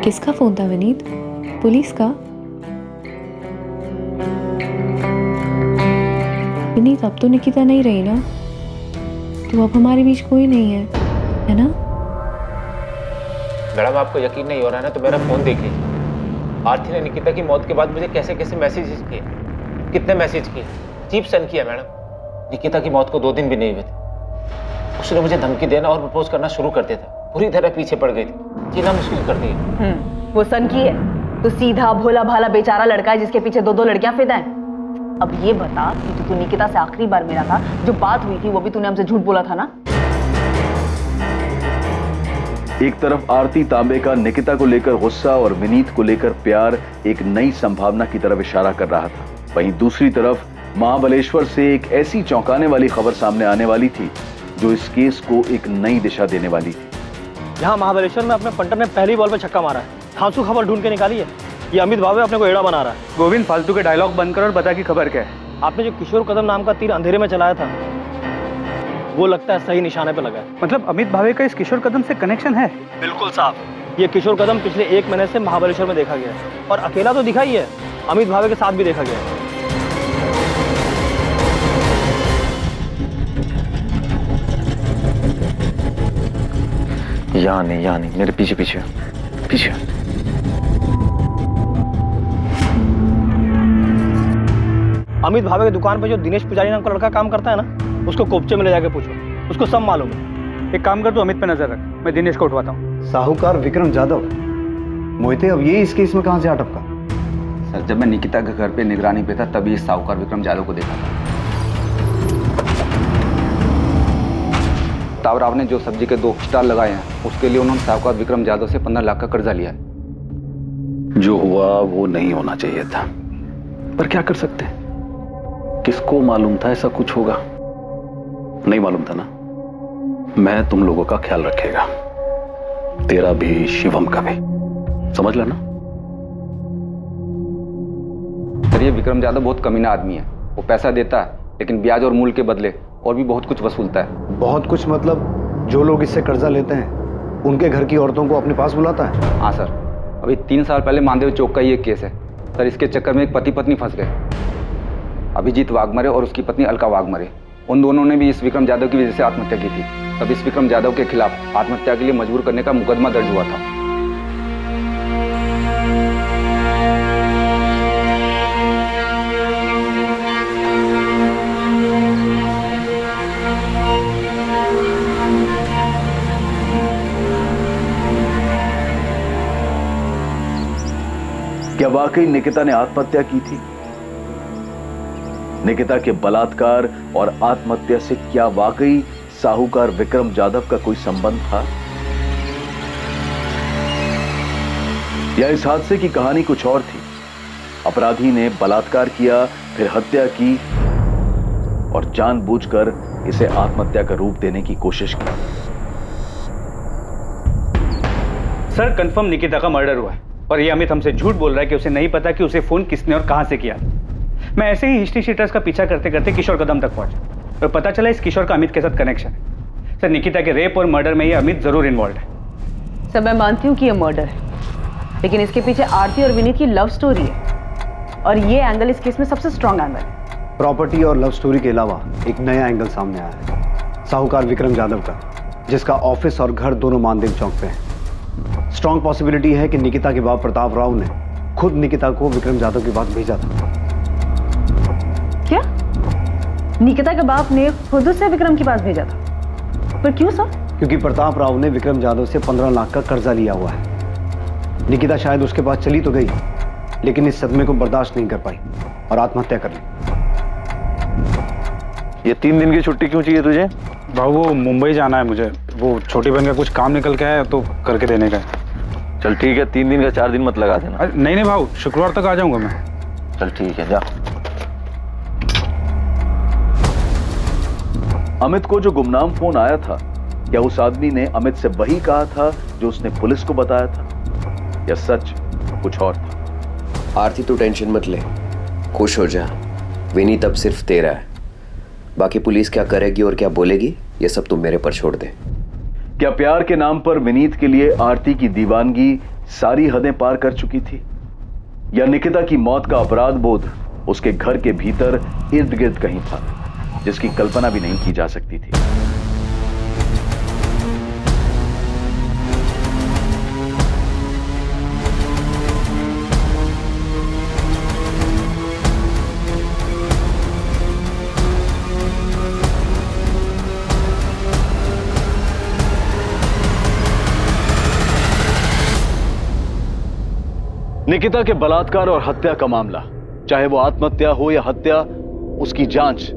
किसका फोन था विनीत? पुलिस का? विनीत, अब तो निकिता नहीं रही ना, तो अब हमारे बीच कोई नहीं है ना? मैडम, आपको यकीन नहीं हो रहा है ना, तो मेरा फोन देखिए। आरती ने निकिता की मौत के बाद मुझे कैसे कैसे मैसेजेस किए, कितने मैसेज किए, चीप सन किया मैडम। निकिता की मौत को 2 दिन भी नहीं हुए थे, उसने मुझे धमकी देना और प्रपोज करना शुरू कर दिया था, पूरी तरह पीछे पड़ गई थी, जीना मुश्किल कर दिया। वो सन की है, तो सीधा भोला भाला बेचारा लड़का है जिसके पीछे 2 लड़कियां फिदा हैं। अब ये बता कि तू निकिता से आखिरी बार मिला था, जो बात हुई थी वो भी तूने हमसे झूठ बोला था ना? एक तरफ आरती तांबे का निकिता को लेकर गुस्सा और विनीत को लेकर प्यार एक नई संभावना की तरफ इशारा कर रहा था, वहीं दूसरी तरफ महाबलेश्वर से एक ऐसी चौंकाने वाली खबर सामने आने वाली थी जो इस केस को एक नई दिशा देने वाली थी। यहाँ महाबलेश्वर में अपने पंटर ने पहली बॉल पे छक्का मारा है, धांसू खबर ढूंढ के निकाली है। ये अमित भावे अपने को एड़ा बना रहा है। गोविंद, फालतू के डायलॉग बंद कर और बता कि खबर क्या है। आपने जो किशोर कदम नाम का तीर अंधेरे में चलाया था, वो लगता है सही निशाने पे लगा है। मतलब अमित भावे का इस किशोर कदम से कनेक्शन है? बिल्कुल साहब, ये किशोर कदम पिछले 1 महीने से महाबलेश्वर में देखा गया है, और अकेला तो दिखा ही है, अमित भावे के साथ भी देखा गया है। यहाँ नहीं, मेरे पीछे पीछे पीछे। अमित भावे की दुकान पे जो दिनेश पुजारी नाम का लड़का काम करता है ना, उसको कोपचे में ले जाके पूछो, उसको सब मालूम है। एक काम कर, तू अमित पे नजर रख, मैं दिनेश को उठवाता हूँ। साहूकार विक्रम जाधव, मोहिते अब ये इस केस में कहां से आ टपका? सर, जब मैं निकिता के घर पे निगरानी पे था तभी इस साहूकार विक्रम यादव को देखा था। तावराव ने जो सब्जी के 2 स्टॉल लगाए हैं, उसके लिए उन्होंने साहूकार विक्रम यादव से 15 लाख का कर्जा लिया है। जो हुआ वो नहीं होना चाहिए था, पर क्या कर सकते हैं? किसको मालूम था ऐसा कुछ होगा? नहीं मालूम था ना। मैं तुम लोगों का ख्याल रखेगा, तेरा भी शिवम का भी, समझ लेना। सर, ये विक्रम यादव बहुत कमीना आदमी है, वो पैसा देता है लेकिन ब्याज और मूल के बदले और भी बहुत कुछ वसूलता है। बहुत कुछ मतलब जो लोग इससे कर्जा लेते हैं उनके घर की औरतों को अपने पास बुलाता है? हाँ सर, अभी 3 साल पहले मानदेव चौक का ये केस है सर। इसके चक्कर में एक पति पत्नी फंस गए, अभिजीत वाघमरे और उसकी पत्नी अलका वाघमरे। उन दोनों ने भी इस विक्रम यादव की वजह से आत्महत्या की थी। तब इस विक्रम यादव के खिलाफ आत्महत्या के लिए मजबूर करने का मुकदमा दर्ज हुआ था। क्या वाकई निकिता ने आत्महत्या की थी? निकिता के बलात्कार और आत्महत्या से क्या वाकई साहूकार विक्रम यादव का कोई संबंध था, या इस हादसे की कहानी कुछ और थी? अपराधी ने बलात्कार किया, फिर हत्या की और जानबूझकर इसे आत्महत्या का रूप देने की कोशिश की। सर, कंफर्म निकिता का मर्डर हुआ है, और ये अमित हमसे झूठ बोल रहा है कि उसे नहीं पता कि उसे फोन किसने और कहां से किया। मैं ऐसे ही हिस्ट्री शीटर्स का पीछा करते करते किशोर कदम तक पहुंचा और पता चला इस किशोर का अमित के साथ कनेक्शन है। सर निकिता के रेप और मर्डर में ये अमित जरूर इन्वॉल्व है। सर मैं मानती हूँ कि ये मर्डर है, लेकिन इसके पीछे आरती और विनीत की लव स्टोरी है, और ये एंगल इस केस में सबसे स्ट्रॉन्ग एंगल है। प्रॉपर्टी और लव स्टोरी के अलावा एक नया एंगल सामने आया है, साहूकार विक्रम यादव का, जिसका ऑफिस और घर दोनों मानदेव चौक पे है। स्ट्रॉन्ग पॉसिबिलिटी है कि निकिता के बाप प्रताप राव ने खुद निकिता को विक्रम यादव के पास भेजा था। क्या? निकिता के बाप ने खुद से विक्रम के पास भेजा था? पर क्यों सर? क्योंकि प्रताप राव ने विक्रम यादव से 15 लाख का कर्जा लिया हुआ है। निकिता शायद उसके पास चली तो गई, लेकिन इस सदमे को बर्दाश्त नहीं कर पाई और आत्महत्या कर ली। ये 3 दिन की छुट्टी क्यों चाहिए तुझे? भाऊ वो मुंबई जाना है मुझे, वो छोटी बहन का कुछ काम निकल के आया तो करके देने का है। चल ठीक है, 3 दिन का 4 दिन मत लगा देना। नहीं नहीं भाऊ, शुक्रवार तक आ जाऊंगा मैं। चल ठीक है, जा। अमित को जो गुमनाम फोन आया था, क्या उस आदमी ने अमित से वही कहा था जो उसने पुलिस को बताया था, या सच कुछ और था? आरती तू टेंशन मत ले, खुश हो जा। विनीत अब सिर्फ तेरा है, बाकी पुलिस क्या करेगी और क्या बोलेगी ये सब तुम मेरे पर छोड़ दे। क्या प्यार के नाम पर विनीत के लिए आरती की दीवानगी सारी हदें पार कर चुकी थी, या निकिता की मौत का अपराध बोध उसके घर के भीतर इर्द गिर्द कहीं था, जिसकी कल्पना भी नहीं की जा सकती थी? निकिता के बलात्कार और हत्या का मामला, चाहे वो आत्महत्या हो या हत्या, उसकी जांच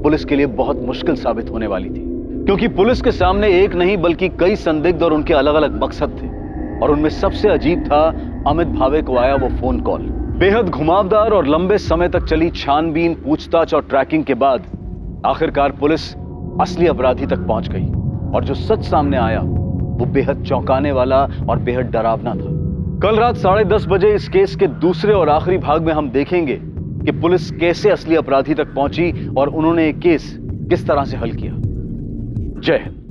पुलिस के लिए बहुत मुश्किल साबित होने वाली थी, क्योंकि पुलिस के सामने एक नहीं बल्कि कई संदिग्ध और उनके अलग अलग मकसद थे। और उनमें सबसे अजीब था अमित भावे को आया वो फोन कॉल। बेहद घुमावदार और लंबे समय तक चली छानबीन, पूछताछ और ट्रैकिंग के बाद आखिरकार पुलिस असली अपराधी तक पहुंच गई, और जो सच सामने आया वो बेहद चौंकाने वाला और बेहद डरावना था। कल रात 10:30 बजे इस केस के दूसरे और आखिरी भाग में हम देखेंगे कि पुलिस कैसे असली अपराधी तक पहुंची और उन्होंने ये केस किस तरह से हल किया। जय हिंद।